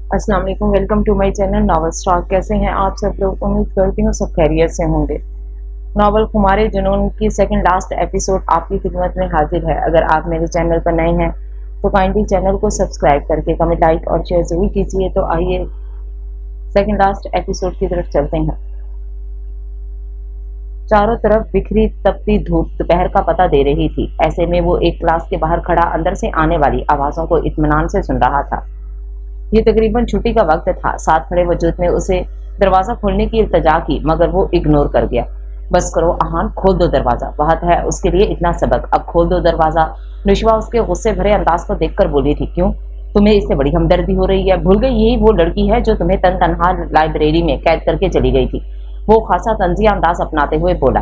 अस्सलाम वालेकुम, welcome to my channel Novel Stock. कैसे हैं आप सब लोग? उम्मीद करती हूँ सब खैरियत से होंगे। नॉवल खुमारे जुनून की सेकंड लास्ट एपिसोड आपकी खिदमत में हाजिर है। अगर आप मेरे चैनल पर नए हैं तो काइंडली चैनल को सब्सक्राइब करके कमेंट, लाइक और शेयर जरूर कीजिए। तो आइए सेकंड लास्ट एपिसोड की तरफ चलते हैं। चारों तरफ बिखरी तपती धूप दोपहर का पता दे रही थी। ऐसे में वो एक क्लास के बाहर खड़ा अंदर से आने वाली आवाज़ों को इत्मीनान से सुन रहा था। ये तकरीबन छुट्टी का वक्त था। साथ खड़े वजूद ने उसे दरवाज़ा खोलने की इल्तजा की, मगर वो इग्नोर कर गया। बस करो अहान, खोल दो दरवाज़ा, बहुत है उसके लिए इतना सबक, अब खोल दो दरवाज़ा। नुशवा उसके गुस्से भरे अंदाज को देखकर बोली थी, क्यों तुम्हें इससे बड़ी हमदर्दी हो रही है? भूल गई यही वो लड़की है जो तुम्हें तन तनहा लाइब्रेरी में कैद करके चली गई थी। वो खासा तंजिया अंदाज अपनाते हुए बोला,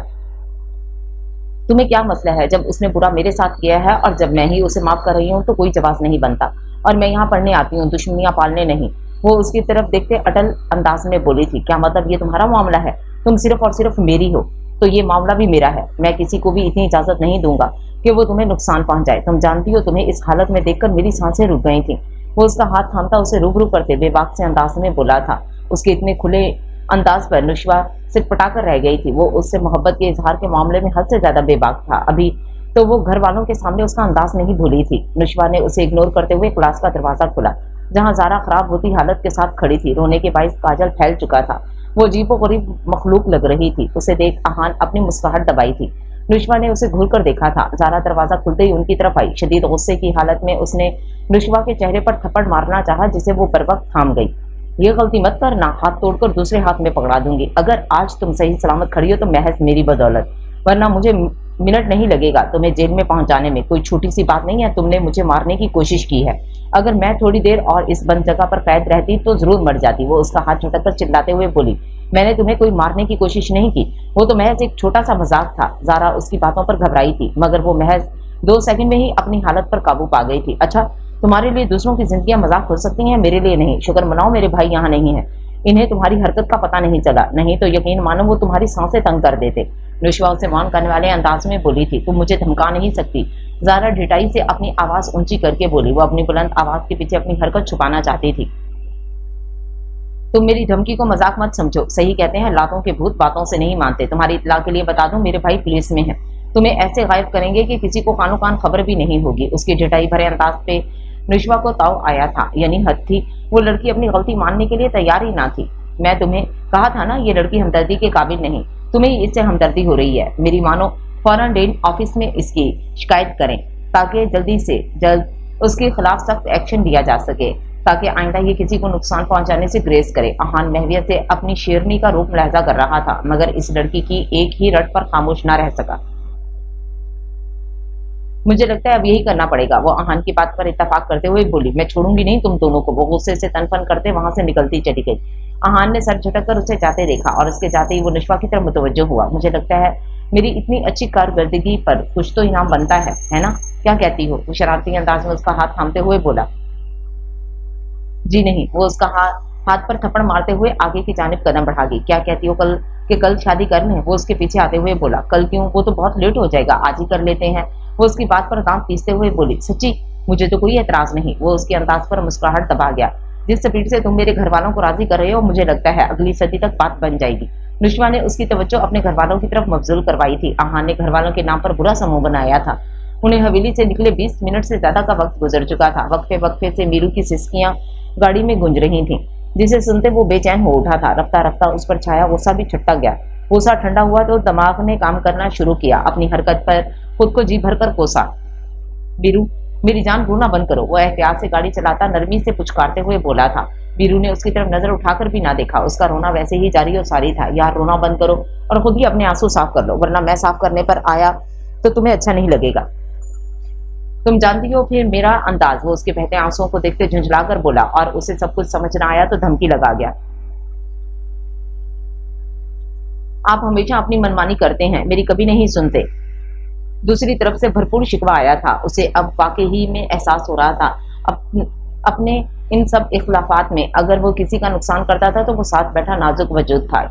तुम्हें क्या मसला है? जब उसने बुरा मेरे साथ किया है और जब मैं ही उसे माफ कर रही हूँ तो कोई जवाब नहीं बनता। और मैं यहाँ पढ़ने आती हूँ, दुश्मनियाँ पालने नहीं। वो उसकी तरफ देखते अटल अंदाज में बोली थी, क्या मतलब ये तुम्हारा मामला है? तुम सिर्फ और सिर्फ मेरी हो तो ये मामला भी मेरा है। मैं किसी को भी इतनी इजाजत नहीं दूंगा कि वो तुम्हें नुकसान पहुंचाए। तुम जानती हो तुम्हें इस हालत में देखकर मेरी सांसें रुक गई थी। वो उसका हाथ थामता उसे रूबरू करते बेबाक से अंदाज में बोला था। उसके इतने खुले अंदाज पर नुशवा सिटपटा कर रह गई थी। वो उससे मोहब्बत के इजहार के मामले में हद से ज्यादा बेबाक था। अभी तो वो घर वालों के सामने उसका अंदाज नहीं भूली थी। नुशवा ने उसे इग्नोर करते हुए क्लास का दरवाजा खोला, जहां जारा खराब होती हालत के साथ खड़ी थी। रोने के बाइस काजल फैल चुका था। वो अजीबो गरीब मखलूक लग रही थी। उसे देख अहान अपनी मुस्कुराहट दबाई थी। नुशवा ने उसे घूर कर देखा था। जारा दरवाजा खुलते ही उनकी तरफ आई। शदीद गुस्से की हालत में उसने नुशवा के चेहरे पर थप्पड़ मारना चाहा, जिसे वो बर वक्त थाम गई। ये गलती मत करना, हाथ तोड़कर दूसरे हाथ में पकड़ा दूंगी। अगर आज तुम सही सलामत खड़ी हो तो महज मेरी बदौलत, वरना मुझे मिनट नहीं लगेगा तुम्हें जेल में पहुंचाने में। कोई छोटी सी बात नहीं है, तुमने मुझे मारने की कोशिश की है। अगर मैं थोड़ी देर और इस बंद जगह पर कैद रहती तो जरूर मर जाती। वो उसका हाथ झटक कर चिल्लाते हुए बोली, मैंने तुम्हें कोई मारने की कोशिश नहीं की, वो तो महज एक छोटा सा मजाक था। जारा उसकी बातों पर घबराई थी, मगर वो महज 2 सेकंड में ही अपनी हालत पर काबू पा गई थी। अच्छा, तुम्हारे लिए दूसरों की जिंदगियां मजाक हो सकती हैं, मेरे लिए नहीं। शुक्र मनाओ मेरे भाई यहाँ नहीं है, इन्हें तुम्हारी हरकत का पता नहीं चला, नहीं तो यकीन मानो वो तुम्हारी सांसें तंग कर देते। नुशवा उसे मान करने वाले अंदाज में बोली थी, तुम मुझे धमका नहीं सकती। जारा ढिठाई से अपनी आवाज ऊंची करके बोली। वो अपनी बुलंद आवाज के पीछे अपनी हरकत छुपाना चाहती थी। तुम मेरी धमकी को मजाक मत समझो। सही कहते हैं लातों के भूत बातों से नहीं मानते। तुम्हारी इत्तला के लिए बता दूं, मेरे भाई पुलिस में है। तुम्हें ऐसे गायब करेंगे कि किसी को कानो कान खबर भी नहीं होगी। उसकी ढिठाई भरे अंदाज पे नुशवा को ताव आया था, यानी हद थी। वो लड़की अपनी गलती मानने के लिए तैयार ही ना थी। मैं तुम्हें कहा था ना, ये लड़की हमदर्दी के काबिल नहीं। तुम्हें इससे हमदर्दी हो रही है। मेरी मानो फौरन डेन ऑफिस में इसकी शिकायत करें, ताकि जल्दी से जल्द उसके खिलाफ सख्त एक्शन लिया जा सके, ताकि आइंदा ये किसी को नुकसान पहुंचाने से ग्रेज करे। अहान महवियत से अपनी शेरनी का रूप लहजा कर रहा था, मगर इस लड़की की एक ही रट पर खामोश ना रह सका। मुझे लगता है अब यही करना पड़ेगा। वो अहान की बात पर इत्तेफाक करते हुए बोली, मैं छोड़ूंगी नहीं तुम दोनों को। वो गुस्से से तनफन करते वहां से निकलती चली गई। अहान ने सर झटक कर उसे जाते देखा और उसके जाते ही वो नुशवा की तरफ मुतवज्जो हुआ। मुझे लगता है मेरी इतनी अच्छी कारकर्दगी पर कुछ तो इनाम बनता है ना? क्या कहती हो? वो शरारती अंदाज में उसका हाथ थामते हुए बोला। जी नहीं। वो उसका हाथ पर थप्पड़ मारते हुए आगे की जानिब कदम बढ़ा गई। क्या कहती हो? कल शादी करनी है? वो उसके पीछे आते हुए बोला। कल क्यों? वो तो बहुत लेट हो जाएगा, आज ही कर लेते हैं। वो उसकी बात पर दांत पीसते हुए बोली, सच्ची? मुझे तो कोई एतराज नहीं। वो उसके अंदाज पर मुस्कुराहट दबा गया। जिस स्पीड से तुम मेरे घर वालों को राजी कर रहे हो, मुझे लगता है अगली सदी तक बात बन जाएगी। नुशवा ने उसकी तवज्जो अपने घर वालों की तरफ मबजूल करवाई थी। आहान ने घर वालों के नाम पर बुरा समूह बनाया था। उन्हें हवेली से निकले 20 मिनट से ज्यादा का वक्त गुजर चुका था। वक्फे वक्फे से मीरू की सिसकियां गाड़ी में गूंज रही थीं, जिसे सुनते वो बेचैन हो उठा था। रफ्ता रफ्ता उस पर छाया गुस्सा भी छटक गया। गुस्सा ठंडा हुआ तो दिमाग ने काम करना शुरू किया। अपनी हरकत पर खुद को जी भरकर कोसा। बीरू, मेरी जान, रोना बंद करो। वो एहतियात से गाड़ी चलाता नरमी से पुचकारते हुए बोला था। बीरू ने उसकी तरफ नजर उठाकर भी ना देखा। उसका रोना वैसे ही जारी और सारी था। यार, रोना बंद करो और खुद ही अपने आंसू साफ कर लो, वरना मैं साफ करने पर आया तो तुम्हें अच्छा नहीं लगेगा। तुम जानती हो फिर मेरा अंदाज। वो उसके बहते आंसुओं को देखते झुंझलाकर बोला, और उसे सब कुछ समझ न आया तो धमकी लगा गया। आप हमेशा अपनी मनमानी करते हैं, मेरी कभी नहीं सुनते। दूसरी तरफ से भरपूर शिकवा आया था। उसे अब वाकई में एहसास हो रहा था अपने इन सब इख्लाफात में अगर वो किसी का नुकसान करता था तो वो साथ बैठा नाजुक वजूद था।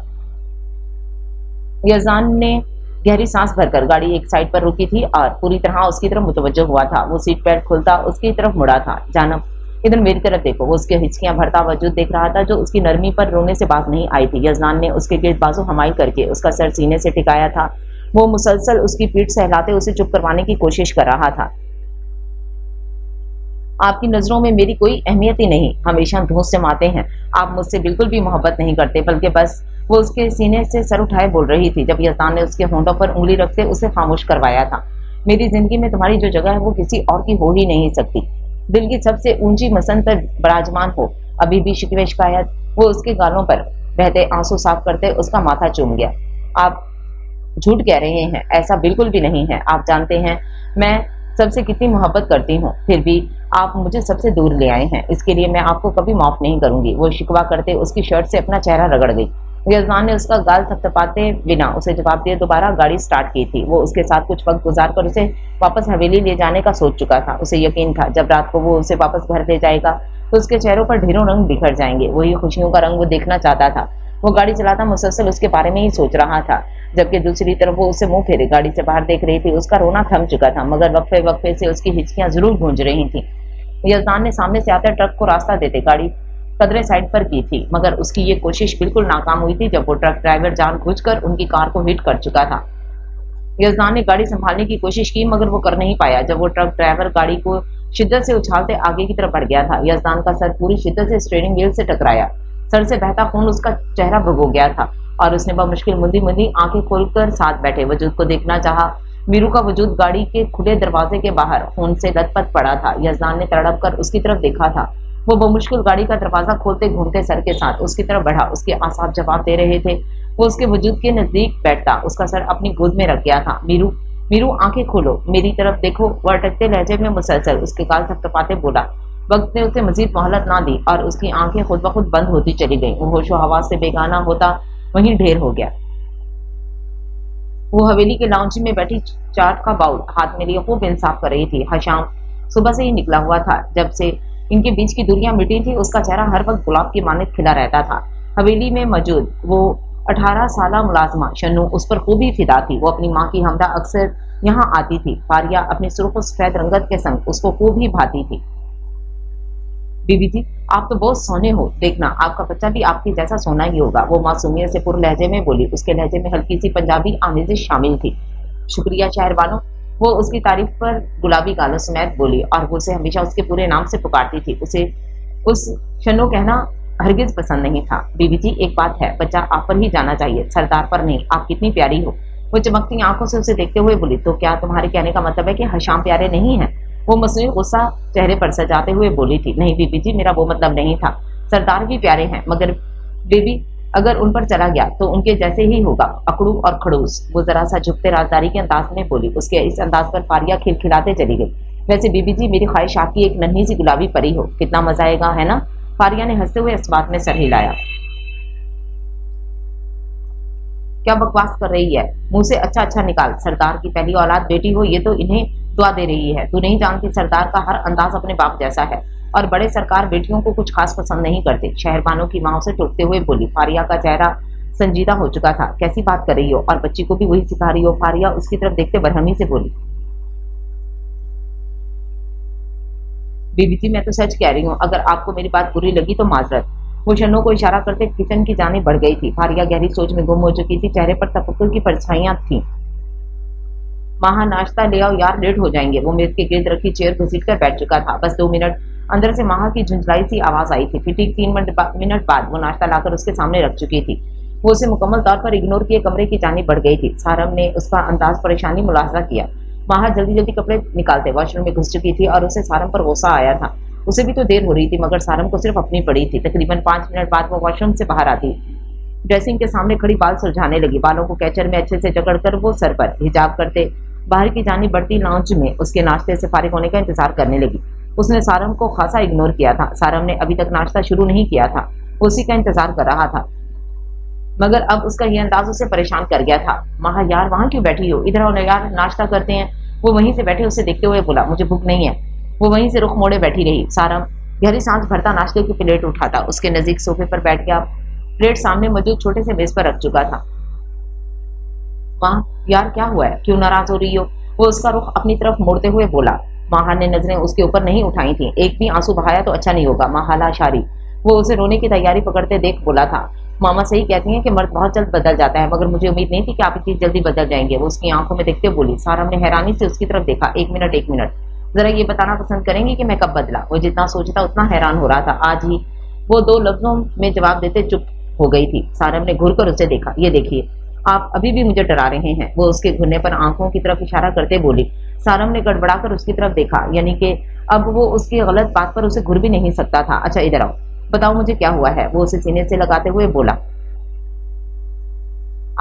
यजान ने गहरी सांस भरकर गाड़ी एक साइड पर रुकी थी और पूरी तरह उसकी तरफ मुतवज्जो हुआ था। वो सीट बेल्ट खुलता उसकी तरफ मुड़ा था। जानब ادھر میری طرف دیکھو۔ وہ اس کے ہچکیاں بھرتا وجود دیکھ رہا تھا جو اس کی نرمی پر رونے سے باز نہیں آئی تھی۔ یزدان نے اس کے گرد بازو ہمائل کر کے اس کا سر سینے سے ٹکایا تھا۔ وہ مسلسل اس کی پیٹھ سہلاتے اسے چپ کروانے کی کوشش کر رہا تھا۔ آپ کی نظروں میں میری کوئی اہمیت ہی نہیں، ہمیشہ دھوس سے ماتے ہیں، آپ مجھ سے بالکل بھی محبت نہیں کرتے، بلکہ بس۔ وہ اس کے سینے سے سر اٹھائے بول رہی تھی جب یزدان نے اس کے ہونٹوں پر انگلی رکھتے اسے خاموش کروایا تھا۔ میری زندگی میں تمہاری جو جگہ ہے وہ کسی اور کی ہو ہی نہیں سکتی، دل کی سب سے اونچی مسند پر براجمان ہو۔ ابھی بھی شکوے شکایت؟ وہ اس کے گالوں پر بہتے آنسو صاف کرتے اس کا ماتھا چوم گیا۔ آپ جھوٹ کہہ رہے ہیں، ایسا بالکل بھی نہیں ہے، آپ جانتے ہیں میں سب سے کتنی محبت کرتی ہوں، پھر بھی آپ مجھے سب سے دور لے آئے ہیں، اس کے لیے میں آپ کو کبھی معاف نہیں کروں گی۔ وہ شکوا کرتے اس کی شرٹ سے اپنا چہرہ رگڑ گئی۔ یزدان نے اس کا گال تھپتھپاتے بنا اسے جواب دیے دوبارہ گاڑی سٹارٹ کی تھی۔ وہ اس کے ساتھ کچھ وقت گزار کر اسے واپس حویلی لے جانے کا سوچ چکا تھا۔ اسے یقین تھا جب رات کو وہ اسے واپس گھر لے جائے گا تو اس کے چہروں پر ڈھیروں رنگ بکھر جائیں گے، وہی خوشیوں کا رنگ وہ دیکھنا چاہتا تھا۔ وہ گاڑی چلاتا مسلسل اس کے بارے میں ہی سوچ رہا تھا، جبکہ دوسری طرف وہ اسے منہ پھیرے گاڑی سے باہر دیکھ رہی تھی۔ اس کا رونا تھم چکا تھا مگر وقفے وقفے سے اس کی ہچکیاں ضرور گونج رہی تھیں۔ یزدان نے سامنے سے آتے ٹرک کو راستہ دیتے گاڑی قدرے سائڈ پر کی تھی، مگر اس کی یہ کوشش بالکل ناکام ہوئی تھی جب وہ ٹرک ڈرائیور جان بوجھ کر ان کی کار کو ہٹ کر چکا تھا۔ یزدان نے گاڑی سنبھالنے کی کوشش کی مگر وہ کر نہیں پایا جب وہ ٹرک ڈرائیور گاڑی کو شدت سے اچھالتے آگے کی طرف بڑھ گیا تھا۔ یزدان کا سر پوری شدت سے اسٹیئرنگ وہیل سے ٹکرایا، سر سے بہتا خون اس کا چہرہ بھگو گیا تھا اور اس نے بمشکل مندی مندی آنکھیں کھول کر ساتھ بیٹھے وجود کو دیکھنا چاہا۔ میرو کا وجود گاڑی کے کھلے دروازے کے باہر خون سے لت پت پڑا تھا۔ یزدان نے تڑپ کر اس کی طرف دیکھا تھا۔ وہ بمشکل گاڑی کا دروازہ کھولتے گھومتے سر کے ساتھ اس کی طرف بڑھا۔ اس کے اعصاب جواب دے رہے تھے۔ وہ اس کے وجود کے نزدیک بیٹھتا، اس کا سر اپنی گود میں رکھ گیا تھا۔ میرو، میرو آنکھیں کھولو، میری طرف دیکھو، وہ اٹکتے لہجے میں مسلسل اس کے گال تھپتھپاتے بولا۔ وقت نے اسے مزید مہلت نہ دی اور اس کی آنکھیں خود بخود بند ہوتی چلی گئیں۔ وہ ہوش و حواس سے بیگانہ ہوتا وہیں ڈھیر ہو گیا۔ وہ حویلی کے لاؤنج میں بیٹھی چاٹ کا باؤل ہاتھ میں لیے خوب انصاف کر رہی تھی۔ حشام صبح سے ہی نکلا ہوا تھا، جب سے ان کے بیچ کی دوریاں مٹی تھی اس کا چہرہ ہر وقت گلاب کی مانند کھلا رہتا تھا۔ حویلی میں موجود وہ 18 سالہ ملازمہ شنو اس پر خوب ہی فدا تھی۔ وہ اپنی ماں کی ہمراہ اکثر یہاں آتی تھی۔ فاریہ اپنی سرخ و سفید رنگت کے سنگ اس کو خوب ہی بھاتی تھی۔ بی بی جی، آپ تو بہت سونے ہو، دیکھنا آپ کا بچہ بھی آپ کی جیسا سونا ہی ہوگا، وہ معصومیت سے پر لہجے میں بولی۔ اس کے لہجے میں ہلکی سی پنجابی آمیزش شامل تھی۔ شکریہ شہر والوں، وہ اس کی تعریف پر گلابی گالوں سمیت بولی اور وہ اسے ہمیشہ اس کے پورے نام سے پکارتی تھی۔ اسے اس شنو کہنا ہرگز پسند نہیں تھا۔ بی بی جی، ایک بات ہے، بچہ آپ پر ہی جانا چاہیے، سردار پر نہیں، آپ کتنی پیاری ہو۔ وہ چمکتی آنکھوں سے اسے دیکھتے ہوئے بولی۔ تو کیا تمہارے کہنے کا مطلب ہے کہ حشام پیارے نہیں ہیں؟ وہ مصنوعی غصہ چہرے پر سجاتے ہوئے بولی تھی۔ نہیں بی بی جی، میرا وہ مطلب نہیں تھا، سردار بھی پیارے ہیں مگر بیبی اگر ان پر چلا گیا تو ان کے جیسے ہی ہوگا، اکڑو اور کھڑوس۔ وہ ذرا سا جھکتے رازداری کے انداز میں بولی۔ اس کے اس انداز پر فاریہ کھلکھلاتے چلی گئی۔ ویسے بی بی جی، میری خواہش آپ کی ایک ننھی سی گلابی پری ہو، کتنا مزہ آئے گا، ہے نا؟ فاریہ نے ہنستے ہوئے اس بات میں سر ہلایا۔ کیا بکواس کر رہی ہے، منہ سے اچھا اچھا نکال، سردار کی پہلی اولاد بیٹی ہو یہ تو انہیں دعا دے رہی ہے۔ تو نہیں جانتی سردار کا ہر انداز اپنے باپ جیسا ہے اور بڑے سرکار بیٹیوں کو کچھ خاص پسند نہیں کرتے، شہربانوں کی ماں سے ٹوکتے ہوئے بولی۔ فاریہ کا چہرہ سنجیدہ ہو چکا تھا۔ کیسی بات کر رہی ہو، اور بچی کو بھی وہی سکھا رہی ہو؟ فاریہ اس کی طرف دیکھتے برہمی سے بولی۔ بی بی جی، میں تو سچ کہہ رہی ہوں، اگر آپ کو میری بات بری لگی تو معذرت۔ وہ شنو کو اشارہ کرتے کچن کی جانب بڑھ گئی تھی۔ فاریہ گہری سوچ میں گم ہو چکی تھی، چہرے پر تفکر کی پرچھائیاں تھیں۔ ماہا، ناشتہ لے آؤ یار، لیٹ ہو جائیں گے۔ وہ میز کے گرد رکھی چیئر گھسیٹ کر بیٹھ چکا تھا۔ بس 2 منٹ۔ اندر سے ماہا کی جھنجھلائی سی آواز آئی تھی۔ پھر ٹھیک 3 منٹ بعد وہ ناشتہ لا کر اس کے سامنے رکھ چکی تھی۔ وہ اسے مکمل طور پر اگنور کیے کمرے کی جانب بڑھ گئی تھی۔ سارم نے اس کا انداز پریشانی ملاحظہ کیا۔ ماہا جلدی جلدی کپڑے نکالتے واش روم میں گھس چکی تھی اور اسے سارم پر غصہ آیا تھا۔ اسے بھی تو دیر ہو رہی تھی مگر سارم کو صرف اپنی پڑی تھی۔ تقریباً 5 منٹ بعد وہ واش روم سے باہر آتی، ڈریسنگ کے سامنے کھڑی بال سلجھانے لگی۔ بالوں کو کیچر میں اچھے سے جکڑ کر وہ سر پر حجاب کرتے باہر کی جانب بڑھتی لاؤنج میں اس کے ناشتے سے فارغ ہونے کا انتظار کرنے لگی۔ اس نے سارم کو خاصا اگنور کیا تھا۔ سارم نے ابھی تک ناشتہ شروع نہیں کیا تھا، وہ اسی کا انتظار کر رہا تھا مگر اب اس کا یہ انداز اسے پریشان کر گیا تھا۔ ماہا یار، وہاں کیوں بیٹھی ہو، ادھر آؤ یار، ناشتہ کرتے ہیں۔ وہ وہیں سے بیٹھے اسے دیکھتے ہوئے بولا۔ مجھے بھوک نہیں ہے۔ وہ وہیں سے رخ موڑے بیٹھی رہی۔ سارم گہری سانس بھرتا ناشتے کی پلیٹ اٹھاتا اس کے نزدیک صوفے پر بیٹھ گیا۔ پلیٹ سامنے موجود چھوٹے سے میز پر رکھ چکا تھا۔ ماں یار، کیا ہوا ہے، کیوں ناراض ہو رہی ہو؟ وہ اس کا رخ اپنی طرف موڑتے ہوئے بولا۔ माहा ने नजरें उसके ऊपर नहीं उठाई थी। एक भी आंसू बहाया तो अच्छा नहीं होगा। माहाला शारी वो उसे रोने की तैयारी पकड़ते देख बोला था, मामा सही कहती हैं कि मर्द बहुत जल्द बदल जाता है, मगर मुझे उम्मीद नहीं थी कि आप इतनी जल्दी बदल जाएंगे। वो उसकी आंखों में देखते बोली। सारम ने हैरानी से उसकी तरफ देखा। एक मिनट, जरा ये बताना पसंद करेंगे कि मैं कब बदला? वो जितना सोचता उतना हैरान हो रहा था। आज ही वो 2 लफ्जों में जवाब देते चुप हो गई थी। सारम ने घूर कर उसे देखा। ये देखिए, आप अभी भी मुझे डरा रहे हैं। वो उसके घुरने पर आंखों की तरफ इशारा करते बोली। सारम ने गड़बड़ाकर उसकी तरफ देखा, यानी कि अब वो उसकी गलत बात पर उसे घुर भी नहीं सकता था। अच्छा इधर आओ, बताओ मुझे क्या हुआ है? वो उसे सीने से लगाते हुए बोला।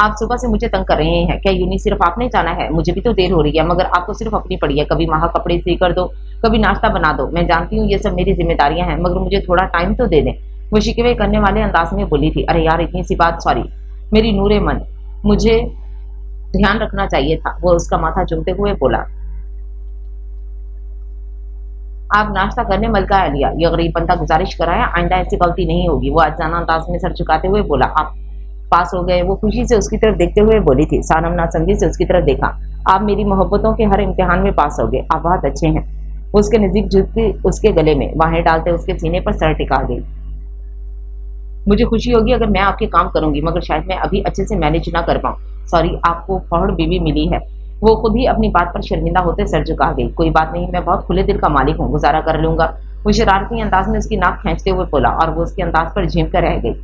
आप सुबह से मुझे तंग कर रहे हैं क्या? यूनी सिर्फ आपने जाना है, मुझे भी तो देर हो रही है, मगर आपको सिर्फ अपनी पड़ी है। कभी माह कपड़े सी कर दो, कभी नाश्ता बना दो। मैं जानती हूँ ये सब मेरी जिम्मेदारियां हैं, मगर मुझे थोड़ा टाइम तो दे दें। वो शिकवे करने वाले अंदाज में बोली थी। अरे यार इतनी सी बात, सॉरी मेरी नूरे मन, मुझे ध्यान रखना चाहिए था। वो उसका माथा चूमते हुए बोला। आप नाश्ता करने मलका आ लिया। ये गरीब बंदा गुजारिश कराया, आइंदा ऐसी गलती नहीं होगी। वो अजाना अंदाज में सर झुकाते हुए बोला। आप पास हो गए? वो खुशी से उसकी तरफ देखते हुए बोली थी। सानम नासमझी से उसकी तरफ देखा। आप मेरी मोहब्बतों के हर इम्तिहान में पास हो गए, आप बहुत अच्छे हैं। वो उसके नजदीक झुकती उसके गले में बाहें डालते उसके सीने पर सर टिका गई। मुझे खुशी होगी अगर मैं आपके काम करूंगी, मगर शायद मैं अभी अच्छे से मैनेज ना कर पाऊँ। सॉरी, आपको फौड़ बीवी मिली है। वो खुद ही अपनी बात पर शर्मिंदा होते सर झुका गई। कोई बात नहीं, मैं बहुत खुले दिल का मालिक हूँ, गुजारा कर लूंगा। वो शरारती अंदाज में उसकी नाक खींचते हुए बोला, और वो उसके अंदाज पर झिम कर रह गई।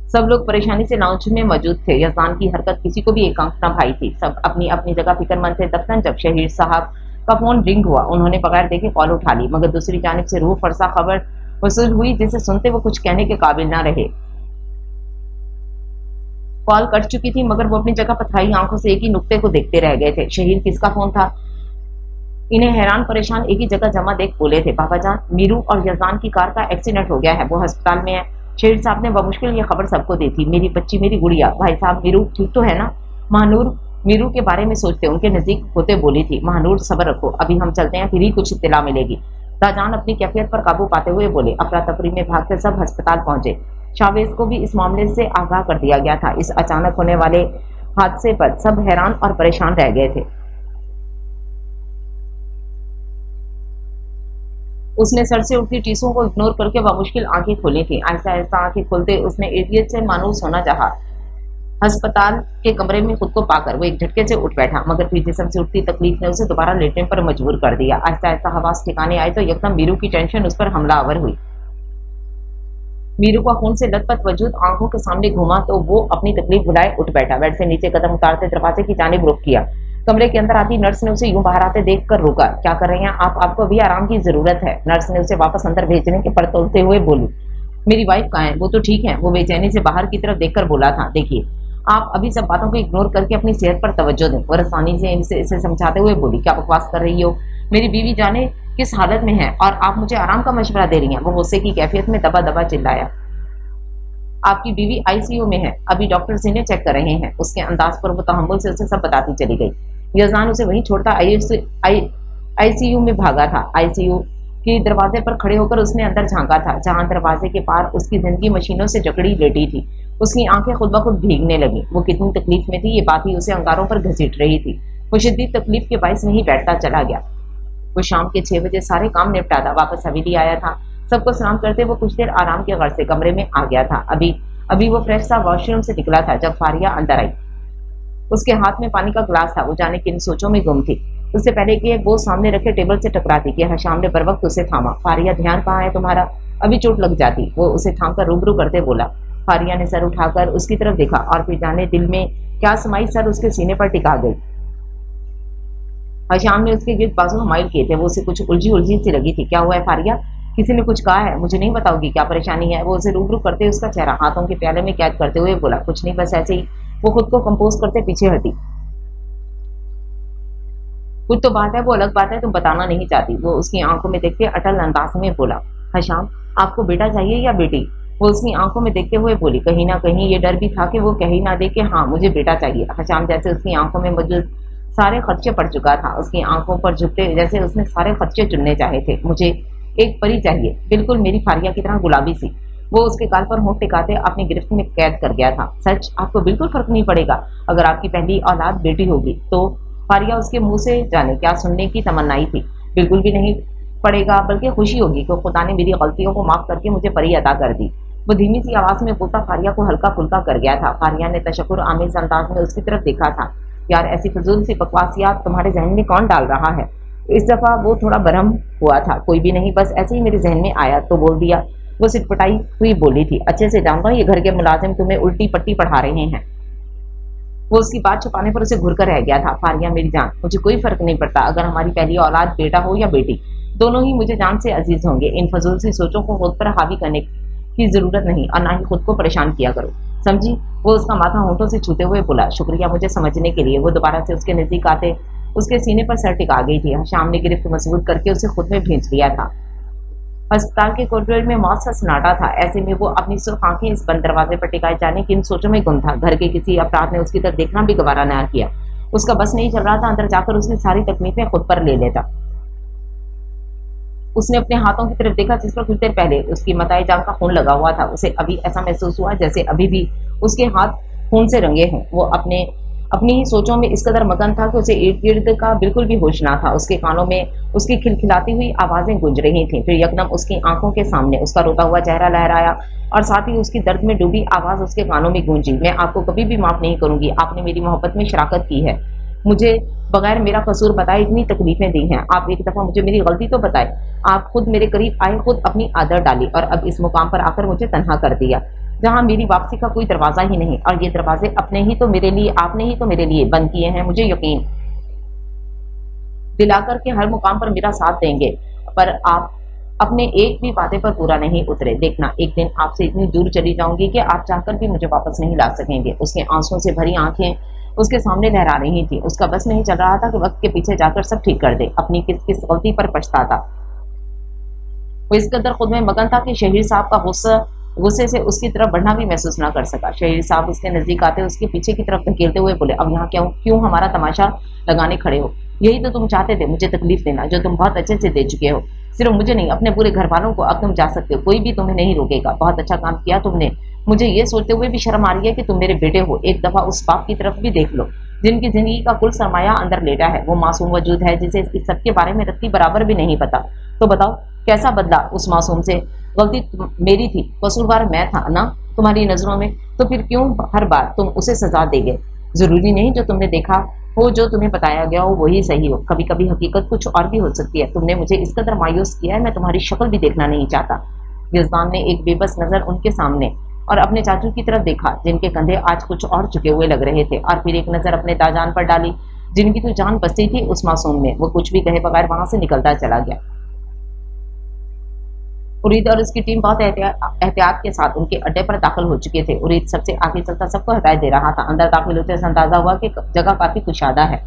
सब लोग परेशानी से लाउंज में मौजूद थे। यज़ान की हरकत किसी को भी एकांक न भाई थी। सब अपनी अपनी जगह फिक्रमंद थे। दफ्तन जब शहीद साहब का फोन रिंग हुआ, उन्होंने बगैर देखे कॉल उठा ली, मगर दूसरी जानिब से रूह फरसा खबर वसूल हुई जिसे सुनते वो कुछ कहने के काबिल न रहे। कॉल कट चुकी थी, मगर वो अपनी जगह पथराई आंखों से एक ही नुक्ते को देखते रह गए थे। शहीद किसका फोन था? इन्हें हैरान परेशान एक ही जगह जमा देख बोले थे, बाबा जान, मीरू और यज़ान की कार का एक्सीडेंट हो गया है, वो अस्पताल में है। शहीद साहब ने बमुश्किल ये खबर सबको दी थी। मेरी बच्ची, मेरी गुड़िया, भाई साहब मीरू ठीक तो है ना? महानूर मीरू के बारे में सोचते उनके नजदीक होते बोली थी। महानूर सब्र रखो, अभी हम चलते हैं, फिर ही कुछ इत्तला मिलेगी। राजान अपनी कैफियत पर काबू पाते हुए बोले। अफरा तफरी में भागते सब अस्पताल पहुंचे। शावेज को भी इस मामले से आगाह कर दिया गया था। इस अचानक होने वाले हादसे पर सब हैरान और परेशान रह गए थे। उसने सर से उठती टीसों को इग्नोर करके बमुश्किल आंखें खोली थी। आहिस्ता आहिस्ता आंखें खोलते उसने इडियट से मानूस होना चाहा। अस्पताल के कमरे में खुद को पाकर वो एक झटके से उठ बैठा, मगर फिर जिस्म से उठती तकलीफ ने उसे दोबारा लेटने पर मजबूर कर दिया। आहिस्ता आहिस्ता हवास ठिकाने आए तो यकदम मीरू की टेंशन उस पर हमलावर हुई। मीरू का खून से लथपथ वजूद आंखों के सामने घूमा तो वो अपनी तकलीफ भुलाए उठ बैठा। बेड से नीचे कदम उतारते दरवाजे की जानिब रुख किया। कमरे के अंदर आती नर्स ने उसे यूं बाहर आते देख कर रोका। क्या कर रहे हैं आप? आपको अभी आराम की जरूरत है। नर्स ने उसे वापस अंदर भेजने के पर तोड़ते हुए बोली। मेरी वाइफ कहाँ है? वो तो ठीक है। वो बेचैनी से बाहर की तरफ देखकर बोला था। देखिए, आप अभी सब बातों को इग्नोर करके अपनी सेहत पर तवज्जो दें। वो आसानी से इसे समझाते हुए बोली। क्या बकवास कर रही हो? मेरी बीवी जाने किस हालत में है और आप मुझे आराम का मशवरा दे रही हैं। वो गुस्से की कैफियत में दबा दबा चिल्लाया। आपकी बीवी आईसीयू में है, अभी डॉक्टर इन्हें चेक कर रहे हैं। उसके अंदाज पर वो तहम्मुल से उसे सब बताती चली गई। यज़ान उसे वहीं छोड़ता आईसीयू में भागा था। आईसीयू के दरवाजे पर खड़े होकर उसने अंदर झांका था, जहां दरवाजे के पार उसकी जिंदगी मशीनों से जकड़ी लेटी थी। उसकी आंखें खुद ब खुद भीगने लगी। वो कितनी तकलीफ में थी, ये बात ही उसे अंगारों पर घसीट रही थी। वो शिद्दत तकलीफ के बायस वहीं बैठता चला गया। वो शाम के 6 बजे सारे काम निपटा था, वापस हवेली आया था। सबको सलाम करते वो कुछ देर आराम के गर्ज से कमरे में आ गया था। अभी वो फ्रेश सा वॉशरूम से निकला था जब फारिया अंदर आई। उसके हाथ में पानी का ग्लास था। वो जाने किन सोचों में गुम थी। उससे पहले कि वो सामने रखे टेबल से टकराती कि हशाम ने बर वक्त उसे थामा। फारिया, ध्यान कहाँ है तुम्हारा? अभी चोट लग जाती। वो उसे थाम कर रूबरू करते बोला। फारिया ने सर उठाकर उसकी तरफ देखा और फिर जाने दिल में क्या समाई सर उसके सीने पर टिका गई। हशाम ने उसके गिर्द बाजू हमाइल किए थे। वो उसे कुछ उलझी सी लगी थी। क्या हुआ है फारिया? किसी ने कुछ कहा है? मुझे नहीं बताओगी क्या परेशानी है? वो उसे रूबरू करते उसका चेहरा हाथों के प्याले में कैद करते हुए बोला। कुछ नहीं, बस ऐसे ही। वो खुद को कंपोज करते पीछे हटी। कुछ तो बात है, वो अलग बात है, तुम बताना नहीं चाहती। वो उसकी आंखों में देखते अटल अंदाज में बोला। हशाम, आपको बेटा चाहिए या बेटी? वो उसकी आंखों में देखते हुए बोली। कहीं ना कहीं ये डर भी था कि वो कहीं ना दे कि हाँ मुझे बेटा चाहिए। हशाम जैसे उसकी आंखों में मौजूद सारे खदशे पड़ चुका था। उसकी आंखों पर झुकते जैसे उसने सारे खदशे चुनने चाहे थे। मुझे एक परी चाहिए, बिल्कुल मेरी फारिया की तरह गुलाबी सी। वो उसके गाल पर होंठ टिकाते अपनी गिरफ्त में कैद कर गया था। सच? आपको बिल्कुल फर्क नहीं पड़ेगा अगर आपकी पहली औलाद बेटी होगी तो? फारिया उसके मुंह से जाने क्या सुनने की तमन्नाई थी। बिल्कुल भी नहीं पड़ेगा, बल्कि खुशी होगी कि खुदा ने मेरी गलतियों को माफ करके मुझे परी अता कर दी। वो धीमी सी आवाज में बोलता फारिया को हल्का फुल्का कर गया था। फारिया ने तशक्कुर आमेज अंदाज में उसकी तरफ देखा था। यार, ऐसी फजूल सी बकवासियात तुम्हारे जहन में कौन डाल रहा है? इस दफा वो थोड़ा बरहम हुआ था। कोई भी नहीं, बस ऐसे ही मेरे जहन में आया तो बोल दिया। वो सिटपटाई हुई बोली थी, अच्छे से जानता हूँ ये घर के मुलाजिम तुम्हें उल्टी पट्टी पढ़ा रहे हैं। वो उसकी बात छुपाने पर उसे घुर कर रह गया था। फारिया मेरी जान, मुझे कोई फर्क नहीं पड़ता अगर हमारी पहली औलाद बेटा हो या बेटी, दोनों ही मुझे जान से अजीज होंगे। इन फजूल सी सोचों को खुद पर हावी करने की जरूरत नहीं और ना ही खुद को परेशान किया करो, समझी? वो उसका माथा होंठों से छूते हुए बोला, शुक्रिया मुझे समझने के लिए। वो दोबारा से उसके नजदीक आते उसके सीने पर सर टिका गई थी। शाम ने गिरफ्त मजबूत करके उसे खुद में भेज लिया था। अस्पताल के कॉरिडोर में मौत सा सन्नाटा था। ऐसे में वो अपनी सुर्ख आंखें इस बंद दरवाजे पर टिकाए जाने की इन सोचों में गुम था। घर के किसी अपराध ने उसकी तरफ देखना भी गवारा न किया। उसका बस नहीं चल रहा था अंदर जाकर उसकी सारी तकलीफें खुद पर ले लेता। उसने अपने हाथों की तरफ देखा जिस पर कुछ देर पहले उसकी मताए जान का खून लगा हुआ था। उसे अभी ऐसा महसूस हुआ जैसे अभी भी उसके हाथ खून से रंगे हों। वो अपनी ही सोचों में इस कदर मगन था कि उसे इर्द गिर्द का बिल्कुल भी होश ना था। उसके कानों में उसकी खिलखिलाती हुई आवाजें गूंज रही थीं। फिर यकदम उसकी आंखों के सामने उसका रोता हुआ चेहरा लहराया और साथ ही उसकी दर्द में डूबी आवाज उसके कानों में गूंजी, मैं आपको कभी भी माफ नहीं करूंगी। आपने मेरी मोहब्बत में शराकत की है, मुझे बगैर मेरा कसूर बताए इतनी तकलीफें दी हैं। आप एक दफा मुझे मेरी गलती तो बताए। आप खुद मेरे करीब आए, खुद अपनी आदत डाली और अब इस मुकाम पर आकर मुझे तन्हा कर दिया जहां मेरी वापसी का कोई दरवाजा ही नहीं। और ये दरवाजे आपने ही तो मेरे लिए बंद किए हैं। मुझे यकीन दिलाकर के हर मुकाम पर मेरा साथ देंगे, पर आप अपने एक भी वादे पर पूरा नहीं उतरे। देखना, एक दिन आपसे इतनी दूर चली जाऊंगी कि आप चाहकर भी मुझे वापस नहीं ला सकेंगे। उसके आंसुओं से भरी आंखें उसके सामने लहरा रही थी। उसका बस नहीं चल रहा था कि वक्त के पीछे जाकर सब ठीक कर दे। अपनी किस किस गलती पर पछताता। वो इस कदर खुद में मगन था कि शहीर साहब का गुस्से से उसकी तरफ बढ़ना भी महसूस न कर सका। शहीर साहब उसके नजदीक आते उसके पीछे की तरफ धकेलते हुए बोले, अब यहाँ क्यों हमारा तमाशा लगाने खड़े हो? यही तो तुम चाहते थे, मुझे तकलीफ देना, जो तुम बहुत अच्छे से दे चुके हो। सिर्फ मुझे नहीं, अपने पूरे घर वालों को। अब तुम जा सकते हो, कोई भी तुम्हें नहीं रोकेगा। बहुत अच्छा काम किया तुमने। मुझे ये सोचते हुए भी शर्म आ रही है कि तुम मेरे बेटे हो। एक दफा उस बाप की तरफ भी देख लो जिनकी जिंदगी का कुल सरमाया अंदर लेटा है। वो मासूम वजूद है जिसे इस सबके बारे में रत्ती बराबर भी नहीं पता। तो बताओ कैसा बदला उस मासूम से? गलती मेरी थी, कसूरवार मैं था ना तुम्हारी नजरों में? तो फिर क्यों हर बार तुम उसे सजा देगे? जरूरी नहीं जो तुमने देखा हो, जो तुम्हें बताया गया हो वही सही हो। कभी कभी हकीकत कुछ और भी हो सकती है। तुमने मुझे इस कदर मायूस किया है, मैं तुम्हारी शक्ल भी देखना नहीं चाहता। यजदान ने एक बेबस नजर उनके सामने और अपने चाचू की तरफ देखा जिनके कंधे आज कुछ और झुके हुए लग रहे थे, और फिर एक नजर अपने दाजान पर डाली जिनकी तो जान बसी थी उस मासूम में। वो कुछ भी कहे बगैर वहां से निकलता चला गया। उरीद और उसकी टीम बहुत एहतियात के साथ उनके अड्डे पर दाखिल हो चुके थे। उरीद सबसे आगे चलता सबको हिदायत दे रहा था। अंदर दाखिल होते से अंदाजा हुआ कि जगह काफी कुशादा है।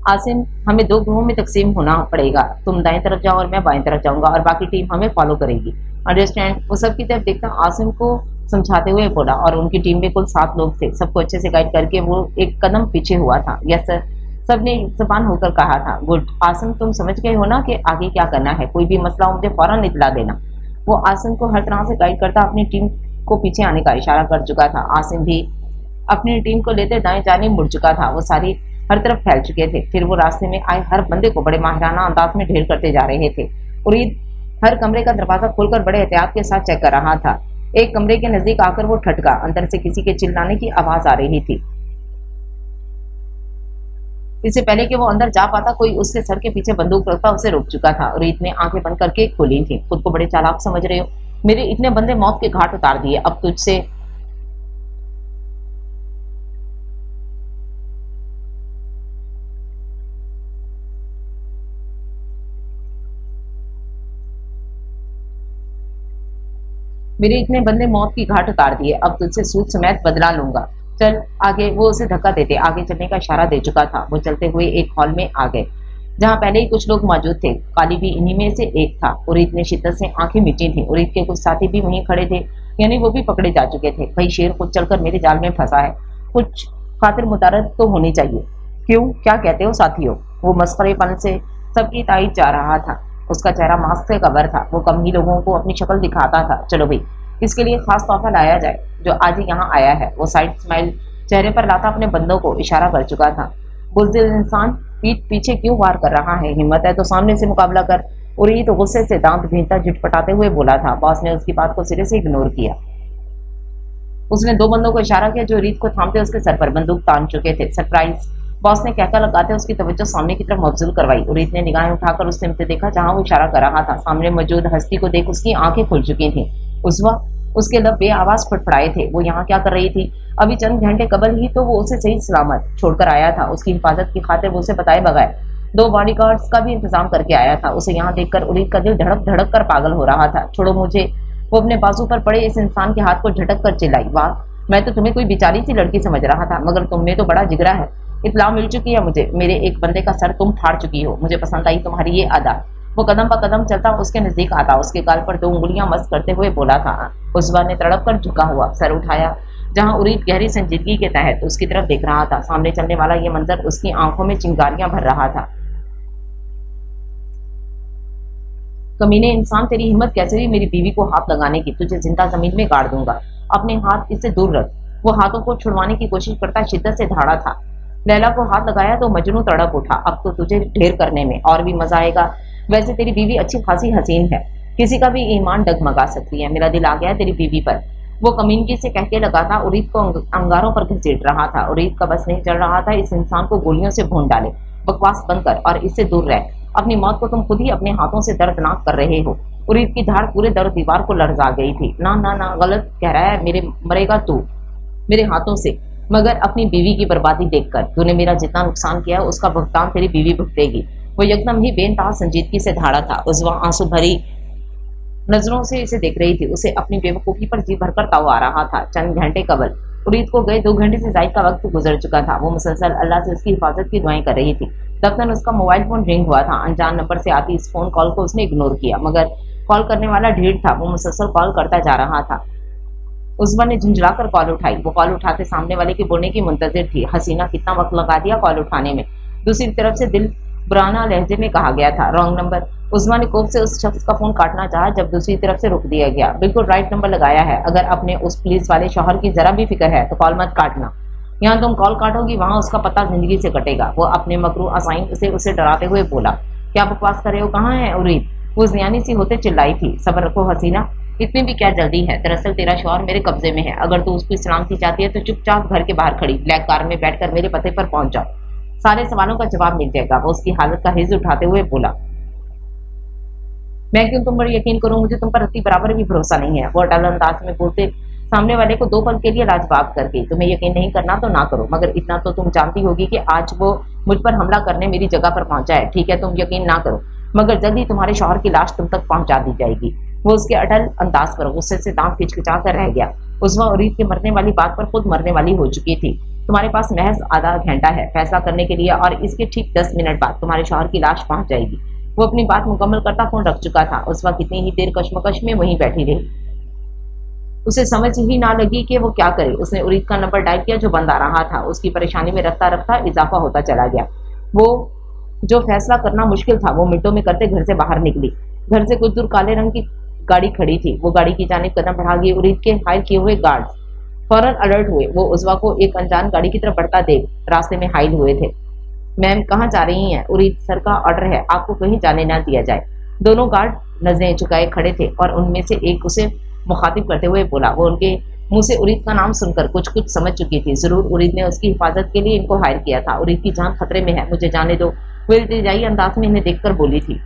आसिम, हमें 2 ग्रुपों में तकसीम होना पड़ेगा। तुम दाएं तरफ जाओ और मैं बाएं तरफ जाऊंगा और बाकी टीम हमें फॉलो करेगी। अंडरस्टैंड? वो सबकी तरफ देखता आसिम को समझाते हुए बोला, और उनकी टीम में कुल 7 लोग थे। सबको अच्छे से गाइड करके वो एक कदम पीछे हुआ था। यस सर, सबने जबान होकर कहा था। गुड। आसिम, तुम समझ गए हो ना कि आगे क्या करना है? कोई भी मसला हो मुझे फौरन इतला देना। वो आसिम को हर तरह से गाइड करता अपनी टीम को पीछे आने का इशारा कर चुका था। आसिम भी अपनी टीम को लेते दाएं जानिब मुड़ चुका था। वो सारी हर तरफ फैल चुके थे। फिर वो रास्ते में आए हर बंदे को बड़े माहिराना अंदाज में ढेर करते जा रहे थे। उरीद हर कमरे का दरवाजा खोलकर बड़े एहतियात के साथ चेक कर रहा था। एक कमरे के नजदीक आकर वो ठटका। अंदर से किसी के चिल्लाने की आवाज आ रही थी। इससे पहले कि वो अंदर जा पाता कोई उसके सर के पीछे बंदूक रखता उसे रोक चुका था। उरीद ने आंखें बंद करके खोली थी। खुद को बड़े चालाक समझ रहे हो? मेरे इतने बंदे मौत के घाट उतार दिए, अब तुझसे मेरे इतने बंदे मौत की घाट उतार दिए, अब तुझसे सूद समेत बदला लूंगा। चल आगे। वो उसे धक्का देते आगे चलने का इशारा दे चुका था। वो चलते हुए एक हॉल में आ गए जहां पहले ही कुछ लोग मौजूद थे। काली भी इन्हीं में से एक था। उरीद ने शिद्दत से आंखें मीटी थी। उरीद के कुछ साथी भी वहीं खड़े थे, यानी वो भी पकड़े जा चुके थे। भाई शेर खुद चलकर मेरे जाल में फंसा है, कुछ खातिर मुतारत तो होनी चाहिए। क्यों, क्या कहते हो साथियों? वो मस्खरेपन से सबकी तारीफ जा रहा था। उसका चेहरा मास्क से कवर था। वो कम ही लोगों को अपनी शक्ल दिखाता था। चलो भाई, इसके लिए खास तोहफा लाया जाए जो आज ही यहाँ आया है। वो साइड स्माइल चेहरे पर लाता अपने बंदों को इशारा कर चुका था। बुज़दिल इंसान, पीठ पीछे क्यों वार कर रहा है? हिम्मत है तो सामने से मुकाबला कर। उरीद गुस्से से दांत भींचता झटपटाते हुए बोला था। बॉस ने उसकी बात को सिरे से इग्नोर किया। उसने दो बंदों को इशारा किया जो रीत को थामते उसके सर पर बंदूक तान चुके थे। सरप्राइज! बॉस ने कहकर लगाते उसकी तवज्जो सामने की तरफ मबजूल करवाई। उरीत ने निगाहें उठाकर उस सिमत देखा जहां वो इशारा कर रहा था। सामने मौजूद हस्ती को देख उसकी आंखें खुल चुकी थीं। उसके लब बेआवाज फटफड़ाए थे। वो यहाँ क्या कर रही थी? अभी चंद घंटे कबल ही तो वो उसे सही सलामत छोड़कर आया था। उसकी हिफाजत की खातिर वो उसे बताए बगैर 2 बॉडीगार्ड्स का भी इंतजाम करके आया था। उसे यहाँ देखकर उरीत का दिल धड़क धड़क कर पागल हो रहा था। छोड़ो मुझे! वो अपने बाजू पर पड़े इस इंसान के हाथ को झटक कर चिल्लाई। वाह, मैं तो तुम्हें कोई बेचारी सी लड़की समझ रहा था, मगर तुम में तो बड़ा जिगरा है। इत्तला मिल चुकी है मुझे। मेरे एक बंदे का सर तुम फाड़ चुकी हो। मुझे पसंद आई तुम्हारी ये अदा। वो कदम ब कदम चलता उसके नजदीक आता, उसके गाल पर 2 उंगलियां मस करते हुए बोला था। उस्वा ने तड़प कर झुका हुआ सर उठाया, जहां उरीद गहरी संजीदगी के तहत उसकी तरफ देख रहा था। सामने चलने वाला ये मंजर उसकी आंखों में चिंगारियां भर रहा था। कमीने इंसान, तेरी हिम्मत कैसे हुई मेरी बीवी को हाथ लगाने की? तुझे जिंदा जमीन में गाड़ दूंगा। अपने हाथ इससे दूर रख। वो हाथों को छुड़वाने की कोशिश करता शिद्दत से धाड़ा था। लैला को हाथ लगाया तो मजनू तड़प उठा। अब तो तुझे ढेर करने में और भी मजा आएगा। वैसे तेरी बीवी अच्छी खासी हसीन है, किसी का भी ईमान डगमगा सकती है। मेरा दिल आ गया तेरी बीवी पर। वो कमीनगी से कहके लगा था। उरीद को अंगारों पर घसीट रहा था। उरीद का बस नहीं चल रहा था इस इंसान को गोलियों से भून डाले। बकवास बंद कर और इससे दूर रह। अपनी मौत को तुम खुद ही अपने हाथों से दर्दनाक कर रहे हो। उरीद की धाड़ पूरे दर दीवार को लर्जा गई थी। ना ना ना, गलत कह रहा है। मेरे मरेगा तू मेरे हाथों से, मगर अपनी बीवी की बर्बादी देखकर। तूने मेरा जितना नुकसान किया उसका भुगतान तेरी बीवी भुगतेगी। वो एकदम ही बेनतहा संजीदगी से धाड़ा था। उस्वा आंसू भरी नजरों से इसे देख रही थी। उसे अपनी बेवकूफी पर जी भरकर ताव आ रहा था। चंद घंटे कबल उरीद को गए 2 घंटे से ज्यादा का वक्त गुजर चुका था। वो मुसलसल अल्लाह से उसकी हिफाजत की दुआएं कर रही थी। दफ्तर उसका मोबाइल फोन रिंग हुआ था। अनजान नंबर से आती इस फोन कॉल को उसने इग्नोर किया, मगर कॉल करने वाला ढीठ था। वो मुसलसल कॉल करता जा रहा था। उस्मा ने झुंझलाकर कॉल उठाई। वो कॉल उठाते सामने वाले के बोलने की मुंतजिर थी। हसीना, कितना वक्त लगा दिया कॉल उठाने में। दूसरी तरफ से दिल बुराना लहजे में कहा गया था, रॉन्ग नंबर। उस्मा ने कोप से उस शख्स का फोन काटना चाहा, जब दूसरी तरफ से रुक दिया गया। बिल्कुल राइट नंबर लगाया है। अगर अपने उस पुलिस वाले शौहर की जरा भी फिक्र है तो कॉल मत काटना। यहाँ तुम कॉल काटोगी वहां उसका पता जिंदगी से कटेगा। वो अपने मकरू असाइन से उसे डराते हुए बोला। क्या बकवास कर रहे हो? कहाँ है उरीद? वो जियानी सी होते चिल्लाई थी। सब्र रखो हसीना, इतनी भी क्या जल्दी है? दरअसल तेरा शौहर मेरे कब्जे में है। अगर तू उसकी सलामती चाहती है तो चुपचाप घर के बाहर खड़ी ब्लैक कार में बैठकर मेरे पते पर पहुंच जाओ। सारे सवालों का जवाब मिल जाएगा। वो उसकी हालत का हिज उठाते हुए बोला। मैं क्यों तुम पर यकीन करूं? मुझे तुम पर रत्ती बराबर भी भरोसा नहीं है। वो अटल अंदाज में बोलते सामने वाले को 2 पल के लिए लाजवाब करके। तुम्हें यकीन नहीं करना तो ना करो, मगर इतना तो तुम जानती होगी कि आज वो मुझ पर हमला करने मेरी जगह पर पहुंचा है। ठीक है, तुम यकीन ना करो, मगर जल्दी तुम्हारे शौहर की लाश तुम तक पहुंचा दी जाएगी। वो उसके अटल अंदाज पर गुस्से से दांत खिचखिचा कर रह गया। उस्मा उरीद के मरने वाली बात पर खुद मरने वाली हो चुकी थी। तुम्हारे पास महज आधा घंटा है फैसला करने के लिए, और इसके ठीक 10 मिनट बाद तुम्हारे शौहर की लाश पहुंच जाएगी। वो अपनी बात मुकम्मल करता फोन रख चुका था। उस्मा कितनी ही देर कश्मकश में वहीं बैठी रही। उसे समझ ही ना लगी कि वो क्या करे। उसने उरीद का नंबर डायल किया जो बंद आ रहा था। उसकी परेशानी में रफ्ता रफ्ता इजाफा होता चला गया। वो जो फैसला करना मुश्किल था वो मिनटों में करते घर से बाहर निकली। घर से कुछ दूर काले रंग की गाड़ी खड़ी थी। वो गाड़ी की जानिब कदम बढ़ा गई। उरीद के हाइल किए हुए गार्ड्स फौरन अलर्ट हुए। वो उस्वा को एक अनजान गाड़ी की तरफ बढ़ता देख रास्ते में हाइल हुए थे। मैम, कहाँ जा रही हैं? उरीद, सर का ऑर्डर है, आपको कहीं जाने ना दिया जाए। दोनों गार्ड नजरें झुकाए खड़े थे और उनमें से एक उसे मुखातिब करते हुए बोला। वो उनके मुंह से उरीद का नाम सुनकर कुछ कुछ समझ चुकी थी। जरूर उरीद ने उसकी हिफाजत के लिए इनको हायर किया था। उरीद की जान खतरे में है, मुझे जाने दो। वो इल्तिजाई अंदाज में इन्हें देखकर बोली थी।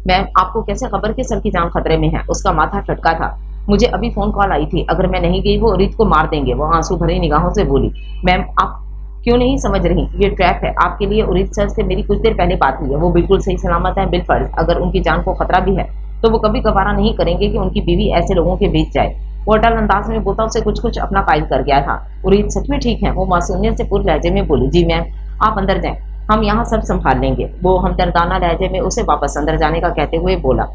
मैम, आपको कैसे खबर कि सर की जान खतरे में है? उसका माथा चटका था। मुझे अभी फोन कॉल आई थी, अगर मैं नहीं गई वो उरीद को मार देंगे। वो आंसू भरी निगाहों से बोली। मैम, आप क्यों नहीं समझ रही? ये ट्रैप है आपके लिए। उरीद सर से मेरी कुछ देर पहले बात हुई है। वो बिल्कुल सही सलामत है बिलफर्ज। अगर उनकी जान को खतरा भी है तो वो कभी गवारा नहीं करेंगे कि उनकी बीवी ऐसे लोगों के बीच जाए। वो अटल अंदाज में बोलता उसे कुछ कुछ अपना कायल कर गया था। उरीद सच में ठीक है? वो मासूमियत से पूरे लहजे में बोली। जी मैम, आप अंदर जाएं, हम यहाँ सब संभाल लेंगे। वो हमदर्दाना लहजे में उसे वापस अंदर जाने का कहते हुए बोला।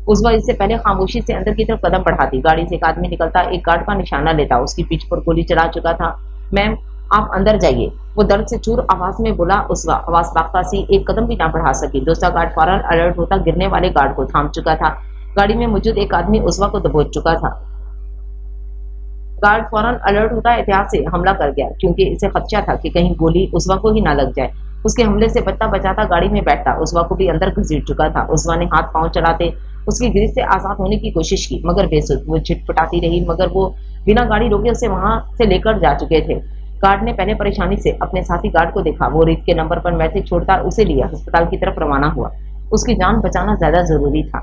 उस वक्त इससे पहले खामोशी से अंदर की तरफ कदम बढ़ाती। गाड़ी से एक आदमी निकलता एक गार्ड का निशाना लेता। उसकी पीठ पर गोली चला चुका था। मैम, आप अंदर जाइए, वो दर्द से चूर आवाज में बोला। उस्वा आवाज बाख्ता सी एक कदम भी ना बढ़ा सकी। दूसरा गार्ड फौरन अलर्ट होता गिरने वाले गार्ड को थाम चुका था। गाड़ी में मौजूद एक आदमी उस्वा को दबोच चुका था। गार्ड फौरन अलर्ट होता एहतियात से हमला कर गया, क्योंकि इसे खदशा था कि कहीं गोली उजवा को ही ना लग जाए। उसके हमले से बचता बचाता गाड़ी में बैठता उजवा को भी अंदर घसीट चुका था। उजवा ने हाथ पांव चलाते उसकी गिरफ्त से आजाद होने की कोशिश की, मगर बेसुध। वो छिटपटाती रही, मगर वो बिना गाड़ी रोके उसे वहां से लेकर जा चुके थे। गार्ड ने पहले परेशानी से अपने साथी गार्ड को देखा। वो रीत के नंबर पर मैसेज छोड़ता उसे लिया अस्पताल की तरफ रवाना हुआ। उसकी जान बचाना ज्यादा जरूरी था।